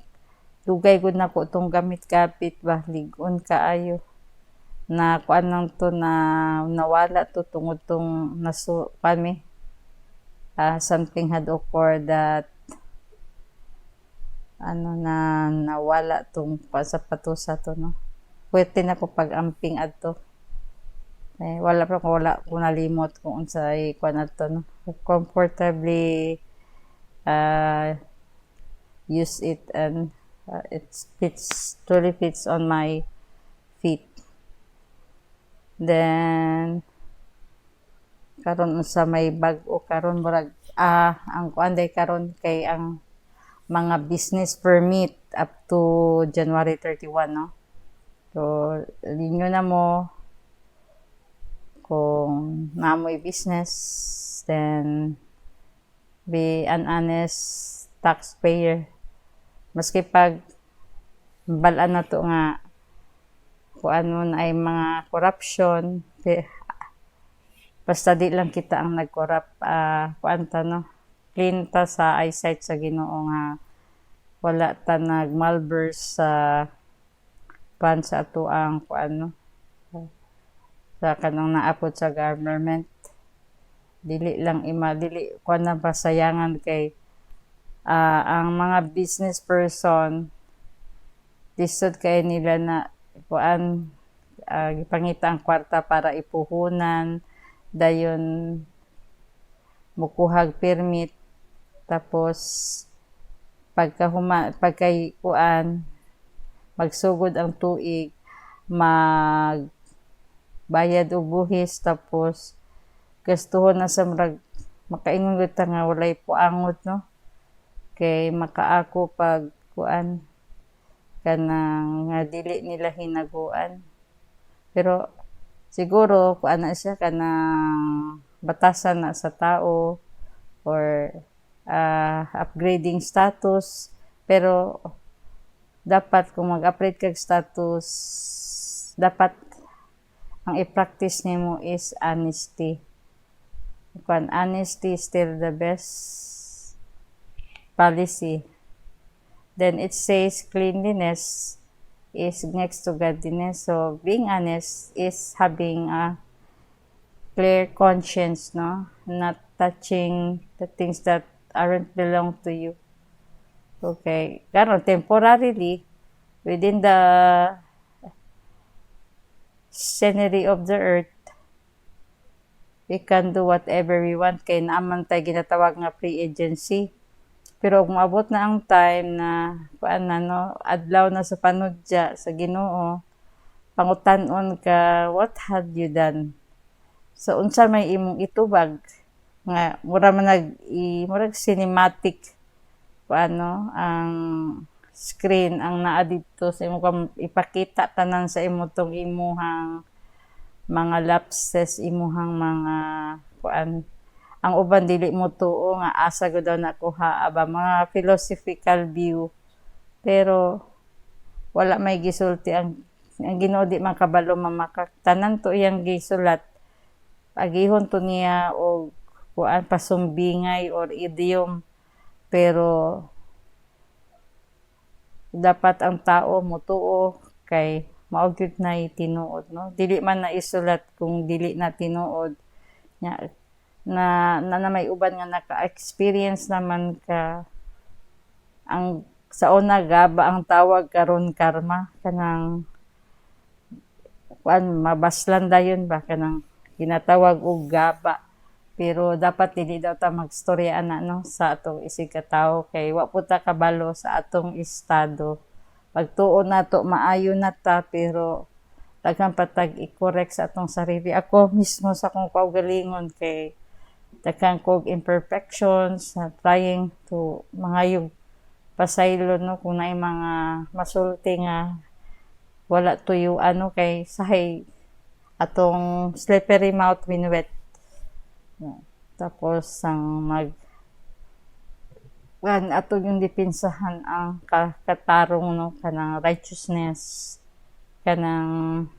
Dugay gud nako tong gamit-gamit ba ligon kaayo. Na kuan lang to na nawala to tungod tong kami. Something had occurred that ano na nawala tong sapatos to no. Pwede na ko pag-amping adto. Wala ko nalimot kung unsay kuan adto no. Comfortably use it and it truly fits on my feet. Then karon sa may bag-o karon murag ang kuan day karon kay ang mga business permit up to January 31 no. So linyo na mo kung naamoy business, then be an honest taxpayer. Maski pag balaan na to nga kung ano ay mga corruption, basta di lang kita ang nag-corrupt, kuanta no, clean ta sa eyesight sa Ginoo nga wala ta nag-malverse sa pan sa ato ang kuano sa kanang naapod sa government dili kuan na pasayangan kay ang mga business person lisod kay nila na kuan gipangita ang kwarta para ipuhunan dayon mukuhag permit tapos pagkay kuan magsugod ang tuig bayad og buhis tapos gastuhon na sa murag makaingon ta nga walay puangot no kay makaako pag kuan kanang nga dili nila hinaguan pero siguro kuan na siya kanang batasan na sa tao or upgrading status pero dapat kung mag-upgrade kag status dapat ang i-practice nimo is honesty. Kung honesty is still the best policy. Then it says cleanliness is next to godliness. So being honest is having a clear conscience, no? Not touching the things that aren't belong to you. Okay. Karon temporarily within the scenery of the earth, we can do whatever we want kay naaman tay ginatawag nga free agency. Pero kung maabot na ang time na kuan na no, adlaw na sa panudya sa Ginoo, pangutan-on ka, what had you done? So unsa may imong itubag nga mura man murag cinematic paano ang screen ang naa dito sa imong ipakita tanan sa imong imuhang mga lapses, imuhang mga kuan. Ang uban dili mo tuo nga asa gud daw nakuha aba mga philosophical view. Pero wala may gisulti ang Ginoo di man kabalo mamakak. Tanan to iyang gisulat. Agihon to niya og kuan pasumbingay or idiom. Pero dapat ang tao motuo kay mao gyud na tinuod, no? Dili man na isulat kung dili na tinuod. Nya na may uban nga naka-experience naman ka ang sa una gaba ang tawag karon karma kanang kuan mabaslan dayon ba kanang ginatawag og gaba. Pero dapat dili daw ta magstorya ana no sa atong isig ka tawo kay wa po ta kabalo sa atong estado. Pagtuon nato maayo na ta pero daghang patag i-correct sa atong sarili. Ako mismo sa akong kaugalingon kay daghang kog imperfections na trying to mangayog pasaylo no kung naay mga masulti nga wala tuyo ano kay sahay atong slippery mouth winwet. Tapos ang ato yung dipinsahan ang katarong no kanang righteousness kanang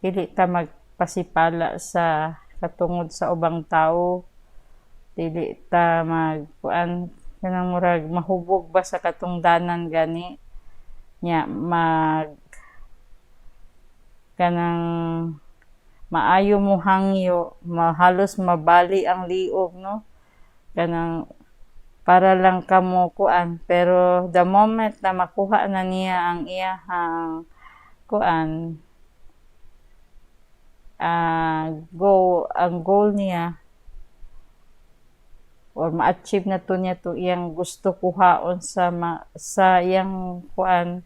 dili ta magpasipala sa katungod sa ubang tao, dili ta magkuan kanang murag mahubog ba sa katungdanan gani nya kanang maayo mo hangyo, halos mabali ang liog, no? Kanang para lang kamo kuan. Pero the moment na makuha na niya ang iyahang kuan, ang goal niya, or ma-achieve na to niya to iyang gusto kuhaon sa iyang kuan,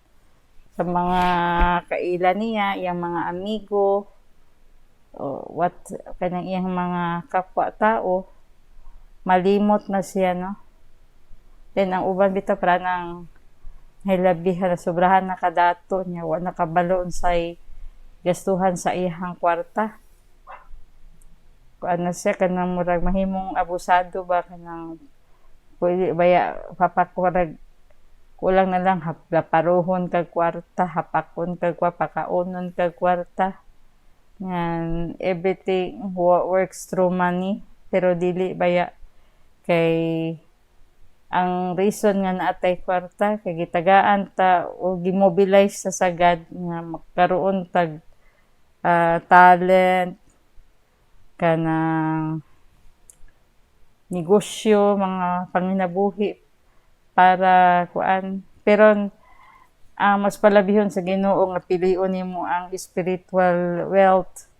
sa mga kaila niya, iyang mga amigo, what kanang iyang mga kapwa tao malimot na siya no. Then ang uban bitaw para nang hilabihan na sobrahan na kadato niya wa nakabalo unsay gastuhan sa iyang kwarta. Kuan na siya kanang murag mahimong abusado ba kanang pwede baya papakurag kulang na lang paruhon kag kwarta, hapakon kag pakaunon kag kwarta. Yan, everything works through money, pero dili baya kay ang reason nga naatay kwarta kay gitagaan ta o gimobilize sa sagad nga magkaroon tag talent kanang negosyo, mga panginabuhi para kuan. Pero mas palabihon sa Ginoo nga pilion nimo ang spiritual wealth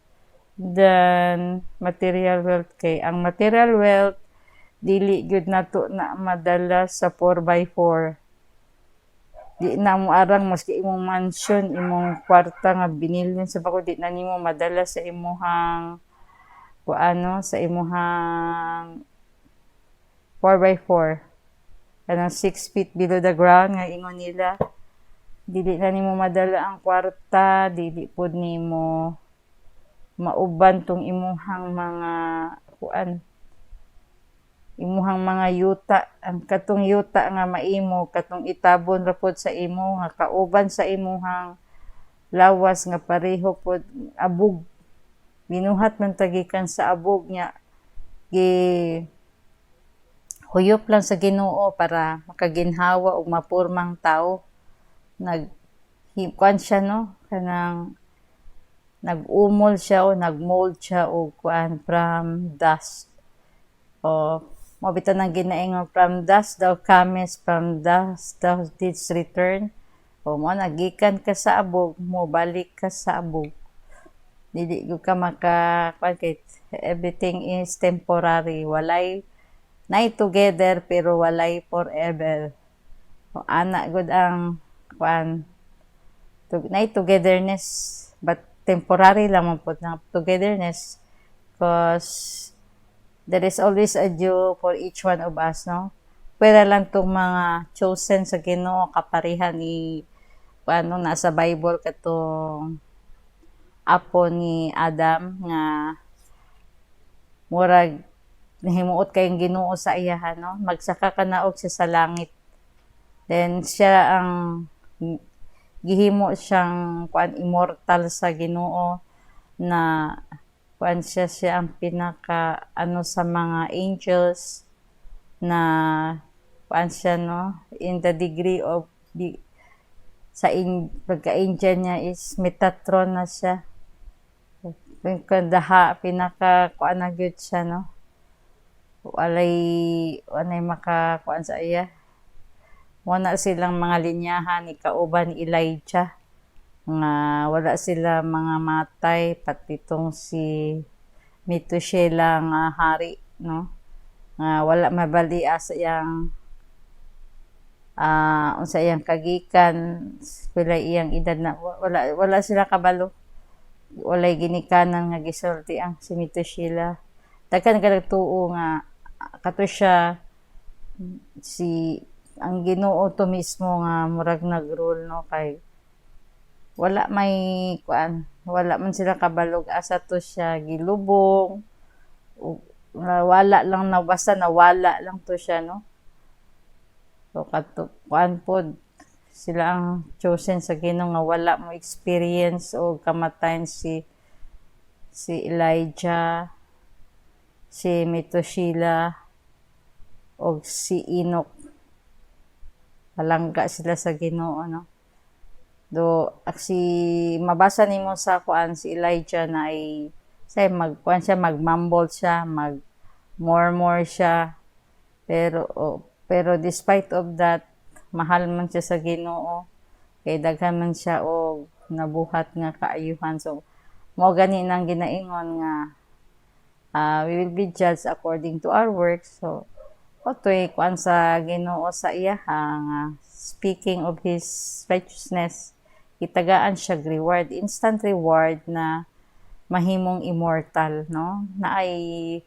than material wealth kay ang material wealth dili gyud nato na madala sa 4x4. Di na mo arang maski imong mansion, imong kwarta nga binilyon sa bako di na nimo madala sa imuhang kuano sa imuhang 4x4. Kanang 6 feet below the ground nga ingon nila. Dili na nimo madala ang kwarta, dili pud nimo mauban tong imuhang mga kuan, imuhang mga yuta. Ang katong yuta nga maimo katong itabon ra pud sa imo nga kauban sa imuhang lawas nga pareho pud abog. Binuhat man tagikan sa abog nya gi Huyop lang sa Ginoo para makaginhawa og mapurmang tao. Kuan siya no, kanang nag-umol siya o nag-mold siya og kuan from dust. O mabito nang ginaingon, from dust thou comest, from dust thou didst return. O mo nagikan ka sa abog, mo balik ka sa abog. Dili gyud ka kuan kay everything is temporary. Walay nay together pero walay forever. O ana gud ang kuan nay togetherness, but temporary lang man pud na togetherness, because there is always a due for each one of us, no? Pwera lang tong mga chosen sa Ginoo kaparihan ni paano nasa Bible katong apo ni Adam nga murag nahimuot kayong Ginoo sa iyahan, no? Magsaka ka naog siya sa langit. Then siya ang gihimo siyang kuan immortal sa Ginoo, na kuan siya ang pinaka sa mga angels, na kuan siya no, in the degree of pagka-angel niya is Metatron na siya. Pinaka kuan na gyud siya no. Walay makakuan sa iya. Wala silang mga linyahan ni kauban ni Elijah, nga wala sila mga matay, pati itong si Methuselah nga hari, no? Nga wala mabalia sa iyang unsa iyang kagikan, wala iyang edad na wala sila kabalo. Walay ginikanan nga gisulti ang si Methuselah. Daghan ka tuo nga kato siya ang Ginoo to mismo nga murag nag-rule no, kay wala man sila kabalog asa to siya gilubong, wala lang na basta nawala lang to siya no. So kuan pod sila ang chosen sa Ginoo nga wala mo experience o kamatayan si Elijah, si Methuselah o si Enoch. Palangga sila sa Ginoo no. Mabasa nimo sa kuan si Elijah na ay magmumble siya, murmur siya, pero despite of that, mahal man siya sa Ginoo, kay daghan man siya og nabuhat nga kaayuhan. So mao gani nang ginaingon nga we will be judged according to our works. So otoy kuan sa Ginoo sa iya nga speaking of his righteousness, itagaan siya reward, instant reward na mahimong immortal no, na ay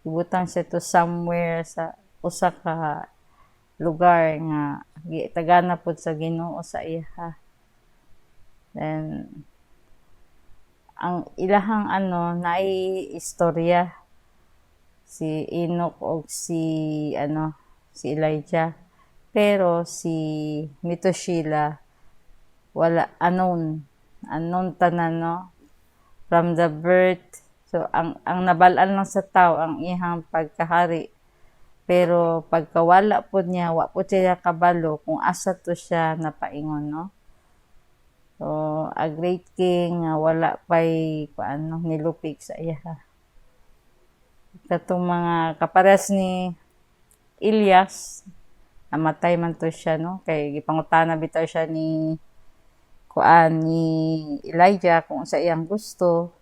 ibutang siya to somewhere sa usa ka lugar nga gitagana pud sa Ginoo sa iya. Then ang ilahang naay istorya si Enoch o si Elijah, pero si Methuselah wala, unknown tanan no, from the birth. So ang nabal-an lang sa tao ang iyang pagkahari, pero pagkawala po niya wa po siya kabalo kung asa to siya napaingon no. So a great king wala pay nilupig sa iya. Katong mga kapares ni Elias, namatay man to siya no, kay gipangutana bitaw siya ni Elijah kung sa iyang gusto.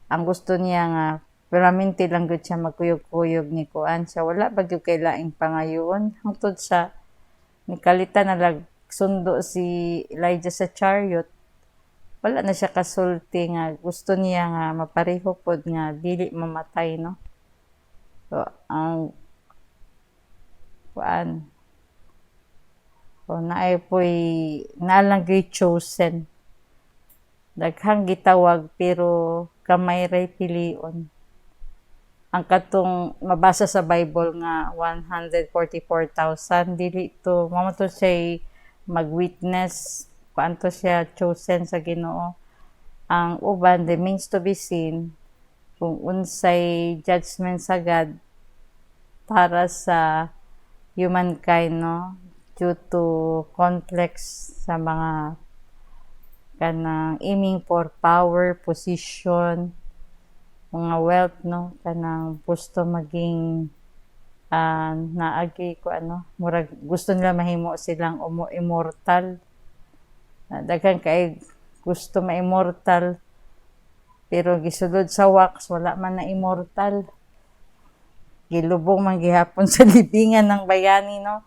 Ang gusto niya nga permanente lang gud siya magkuyog-kuyog ni siya, wala ba gyud kay laing pangayoon, hangtod sa nikalitan na sundo si Elijah sa chariot. Wala na siya kasulti nga gusto niya nga mapareho pod nga dili mamatay no. So ang naay po'y nalang chosen, daghang gitawag pero kamay ray pilion. Ang katong mabasa sa Bible nga 144,000 dili to mamato siya mag-witness kuanto siya chosen sa Ginoo. Ang uban remains to be seen kung unsay judgment sa God para sa humankind, no? Due to conflicts sa mga kanang aiming for power, position, mga wealth, no? Kanang gusto maging naagi ko murag gusto nila mahimo silang immortal. Daghan kay gusto ma-immortal pero gisulod sa wax wala man na immortal. Gilubong man gihapon sa libingan ng bayani, no?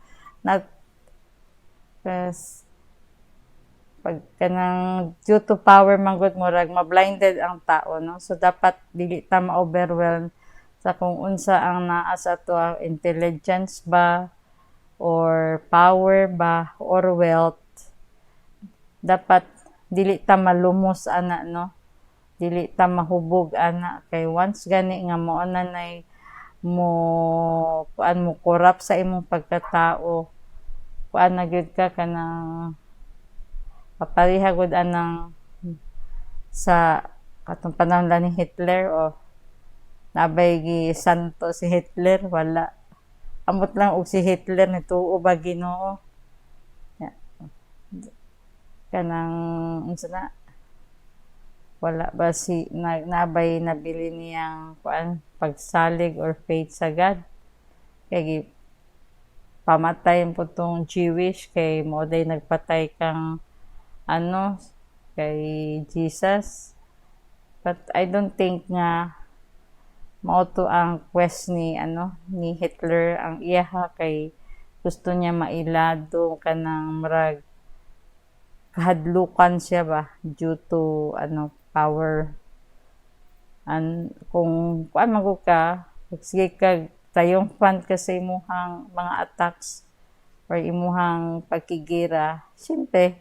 Kas pag kanang due to power man gud murag ma-blinded ang tao, no? So dapat dili ta ma-overwhelm sa kung unsa ang naa sa ato ang intelligence ba or power ba or wealth. Dapat dili ta malumos ana, no? Dili ta mahubog ana kay once gani nga mao na nay mo corrupt sa imong pagkatao, na gyud ka kanang papareha gud anang sa katong panahon ni Hitler o nabay gi santo si Hitler, wala. Amot lang og si Hitler nituo ba Ginoo. Kanang unsa na wala ba si nabay nabili niyang pagsalig or faith sa God kay pamatay po tong Jewish kay mo day nagpatay kang kay Jesus. But I don't think nga mao to ang quest ni ni Hitler ang iyaha kay gusto niya mailado kanang murag kahadlukan siya ba due to power. Kung magud ka sige ka triumphant ka sa imuhang mga attacks or imuhang pagkigira, siyempre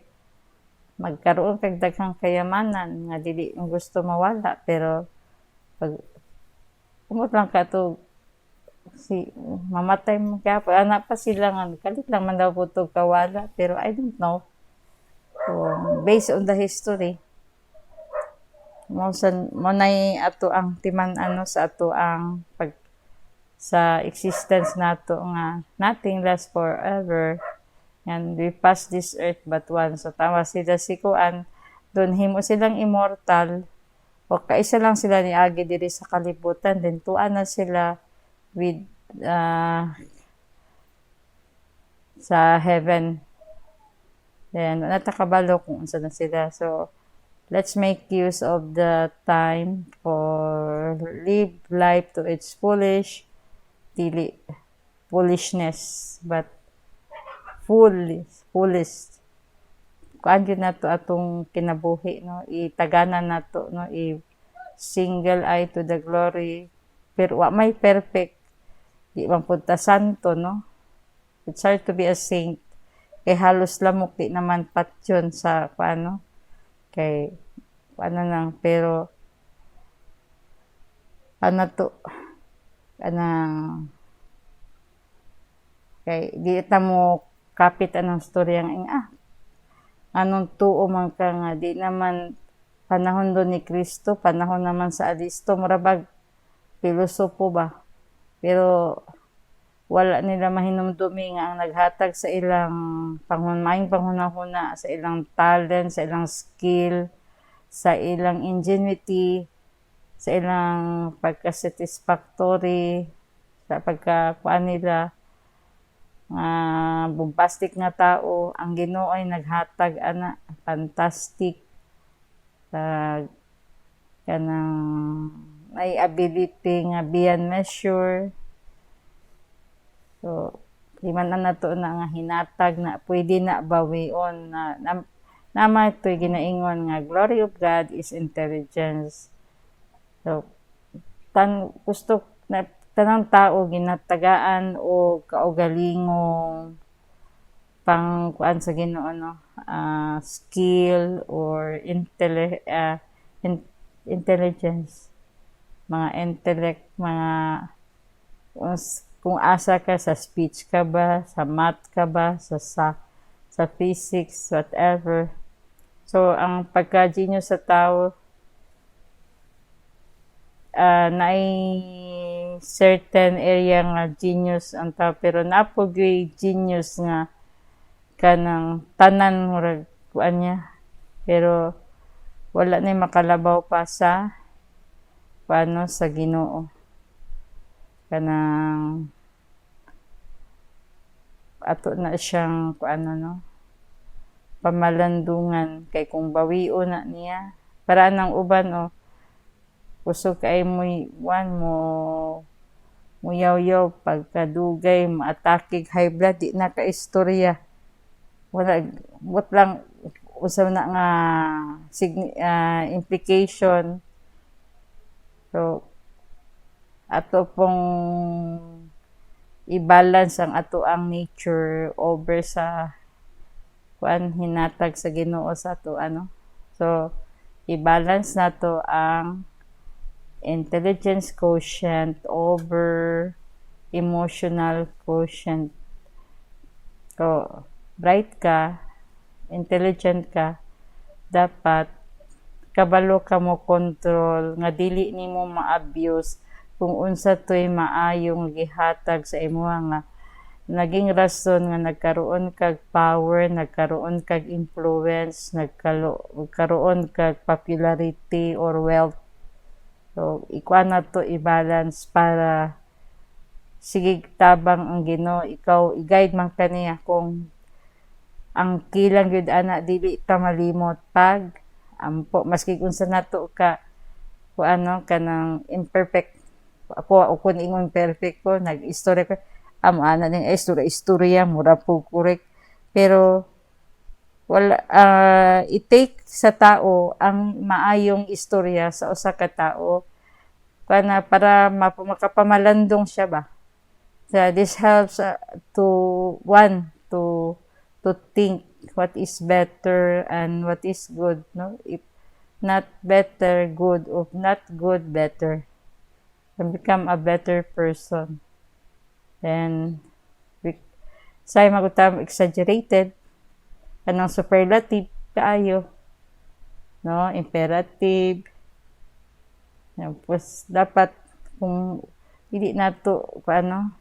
magkaroon kag daghang kayamanan nga dili mo gusto mawala, pero pag umot lang ka to mamatay mo kaya anak pa sila nga kalit lang man daw po to kawala, pero I don't know. So, based on the history mo nay ato ang timan sa ato ang sa existence nato nga nothing lasts forever and we pass this earth but once. So tama sila si kuan doon himo silang immortal o kaisa lang sila ni agi diri sa kalibutan, then tuan na sila with sa heaven. Then natakabalo kung unsa na sila. So let's make use of the time for live life to its foolishness but fullest. Kuan gyud nato atong kinabuhi, no? Itaganan nato, no? Single eye to the glory. Pero wa may perfect. Di man punta santo, no? It's hard to be a saint. Kay halos lamok di naman patyon sa paano. Kay lang, pero kay di ta mo kapit anong storya nga anong tuo man ka nga di naman panahon do ni Kristo, panahon naman sa Alisto, murabag pilosopo ba, pero wala nila mahinumdumi nga ang naghatag sa ilang maing panghunahuna, sa ilang talent, sa ilang skill, sa ilang ingenuity, sa ilang pagka-satisfactory, sa pagkakuan nila bombastic nga tao. Ang Ginoo ay naghatag fantastic kanang may ability nga beyond measure. So di man na nato na nga hinatag na pwede na bawion na to'y ginaingon nga glory of God is intelligence. So gusto na tanang tao ginatagaan o kaugalingong pangkuan sa Ginoo, no? Skill or intelligence, mga intellect, mga kung asa ka sa speech ka ba, sa math ka ba, sa physics, whatever. So ang pagka-genius sa tao naay certain area nga genius ang tao, pero napogy genius nga kanang tanan murag kuan niya, pero wala na makalabaw pa sa paano sa Ginoo, kanang ato na siyang kuano no, pamalandungan kay kung bawio na niya para nang uban o kusog kay mo muyaw-yaw pagkadugay maatake high blood di na ka istorya, wala but lang usaw na nga implication. So ato pong i-balance ang ato ang nature over sa kuan hinatag sa Ginoo sa ato ano. So i-balance nato ang intelligence quotient over emotional quotient. So bright ka, intelligent ka, dapat kabalo ka mo control nga dili nimo ma-abuse kung unsa toy maayong gihatag sa imuha nga naging rason nga nagkaroon kag power, nagkaroon kag influence, nagkaroon kag popularity or wealth. So ikuan na to i-balance para sige tabang ang Ginoo, ikaw i-guide man kaniya kung ang kilang gyud ana dili ta malimot pag ampo maski unsa nato ka kuano kanang imperfect ako kun ingon perfect ko nag-istorya ko ana ning istorya mura po correct, pero wala i-take sa tao ang maayong istorya sa usa ka tao kana para makapamalandong siya ba. So this helps to think what is better and what is good, no? If not better, good, or not good, better. And become a better person. Then say magutam exaggerated anong superlative kaayo, no? Imperative. Tapos dapat kung hindi nato paano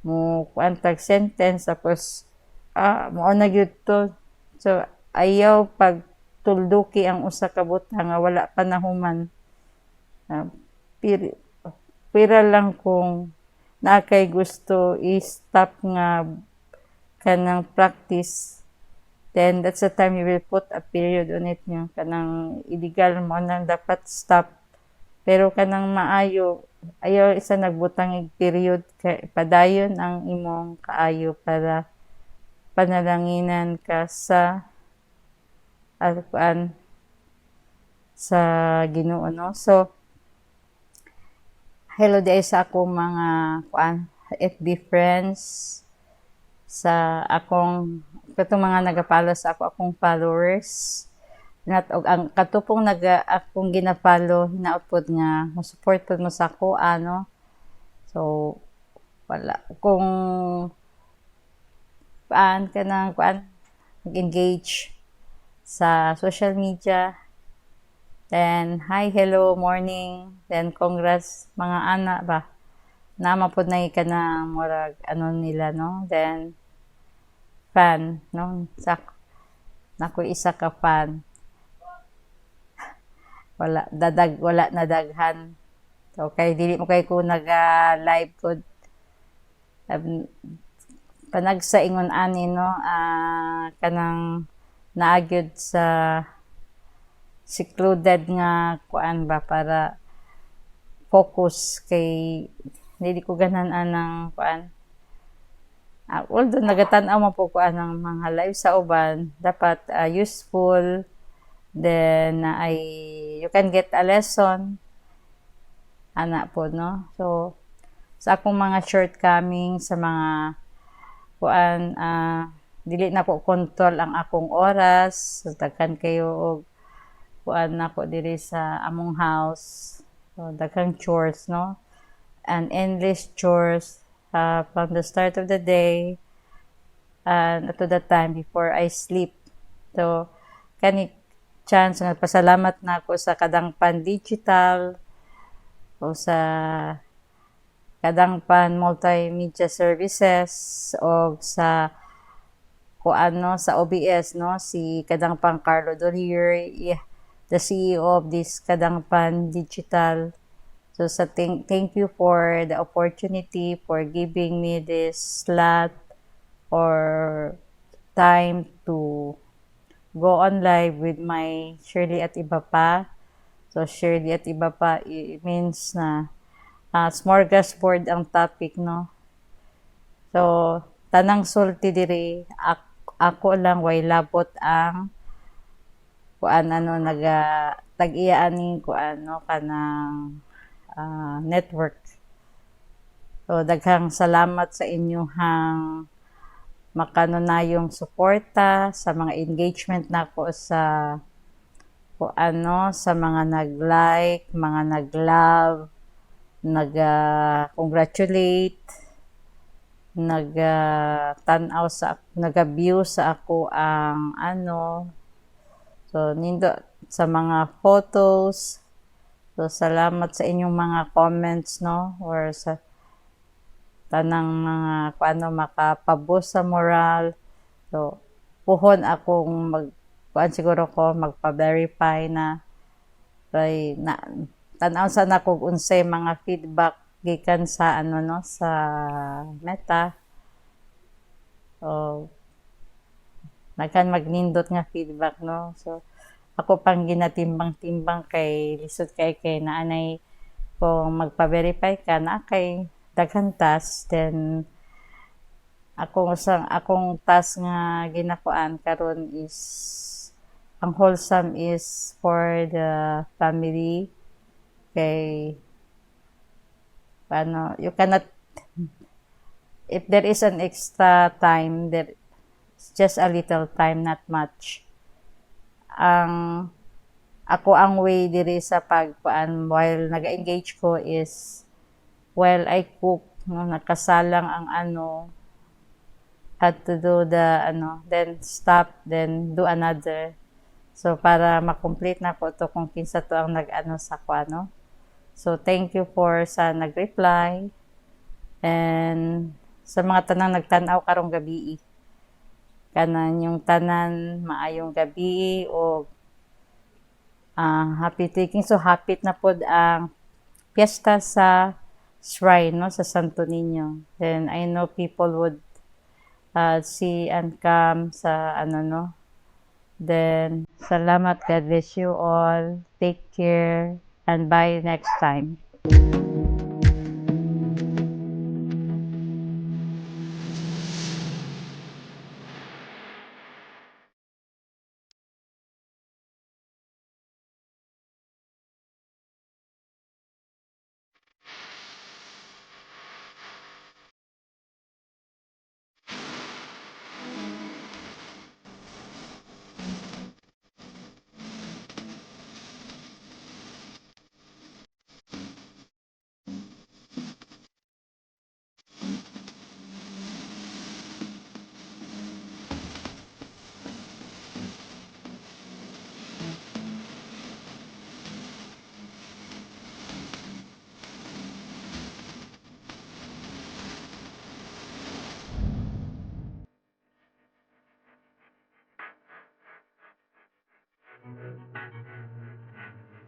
mo kuantag sentence tapos mao na gyud to. So ayaw pag tulduki ang usa ka butang nga wala pa nahuman. Pira lang kung na kay gusto i-stop nga kanang practice, then that's the time you will put a period on it nyo. Kanang illegal mo nang dapat stop. Pero kanang maayo, ayaw isa nagbutang period kay padayon ang imong kaayo para panalanginan ka sa sa Ginoo, no? So hello day sa akong mga FB friends, sa akong katong mga nagapalo sa akong followers, og ang katupong akong gina-follow hinaupod nga mo support pud mo sa ako ano. So wala kung mag-engage sa social media, then hi, hello, morning, then congrats mga ana ba nama pod na ka na murag ano nila, no? Then fan, no? Nako isa ka fan, wala na daghan. So kay dili mo kay ko live ko panagsaingon ani, no? Kanang naagyod sa secluded nga kuan ba para focus kay dili ko ganan anang kuan. Although nagatan-aw mo po kuan ng mga live sa uban, dapat useful, then you can get a lesson ana po, no? So sa akong mga shortcomings sa mga kuan dili na ko control ang akong oras, so daghan kayo og kuan nako diri sa among house, so daghang chores, no? And endless chores from the start of the day and to the time before I sleep. So kani chance nga pasalamat na ako sa kadang pan digital o sa kadangpan multimedia services o sa sa OBS, no, si kadangpan Carlo Dolier, the CEO of this kadangpan digital. So thank you for the opportunity for giving me this slot or time to go on live with my Shirley at Iba Pa. So Shirley at Iba Pa, it means na smorgasbord ang topic, no. So tanang sulti diri ako lang way labot ang tag-iya aning kanang network. So daghang salamat sa inyong makanunayong suporta sa mga engagement nako sa sa mga nag-like, mga nag-love, nag-congratulate, nag-view sa ako ang so nindo sa mga photos. So salamat sa inyong mga comments, no, or sa tanang mga makapaboost sa moral. So puhon akong siguro ko magpa-verify na tanaw sa kung unsay mga feedback gikan sa sa Meta. So nagkan magnindot nga feedback, no. So ako pang ginatimbang-timbang kay lisod kay naanay kung magpa-verify ka na kay daghan task, then akong task nga ginakuan karon is ang wholesome is for the family. Kay you cannot, if there is an extra time, there is just a little time, not much. Ang way diri sa while nag-engage ko is while I cook, no, nakasalang ang had to do the then stop, then do another. So para ma-complete na ko to kung kinsa to ang sa So thank you for sa nag-reply, and sa mga tanang nagtan-aw karong gabi. Kanan yung tanan maayong gabi o happy taking. So hapit na pod ang piyesta sa shrine, no, sa Santo Niño. Then I know people would see and come sa no. Then salamat, God bless you all. Take care and bye next time.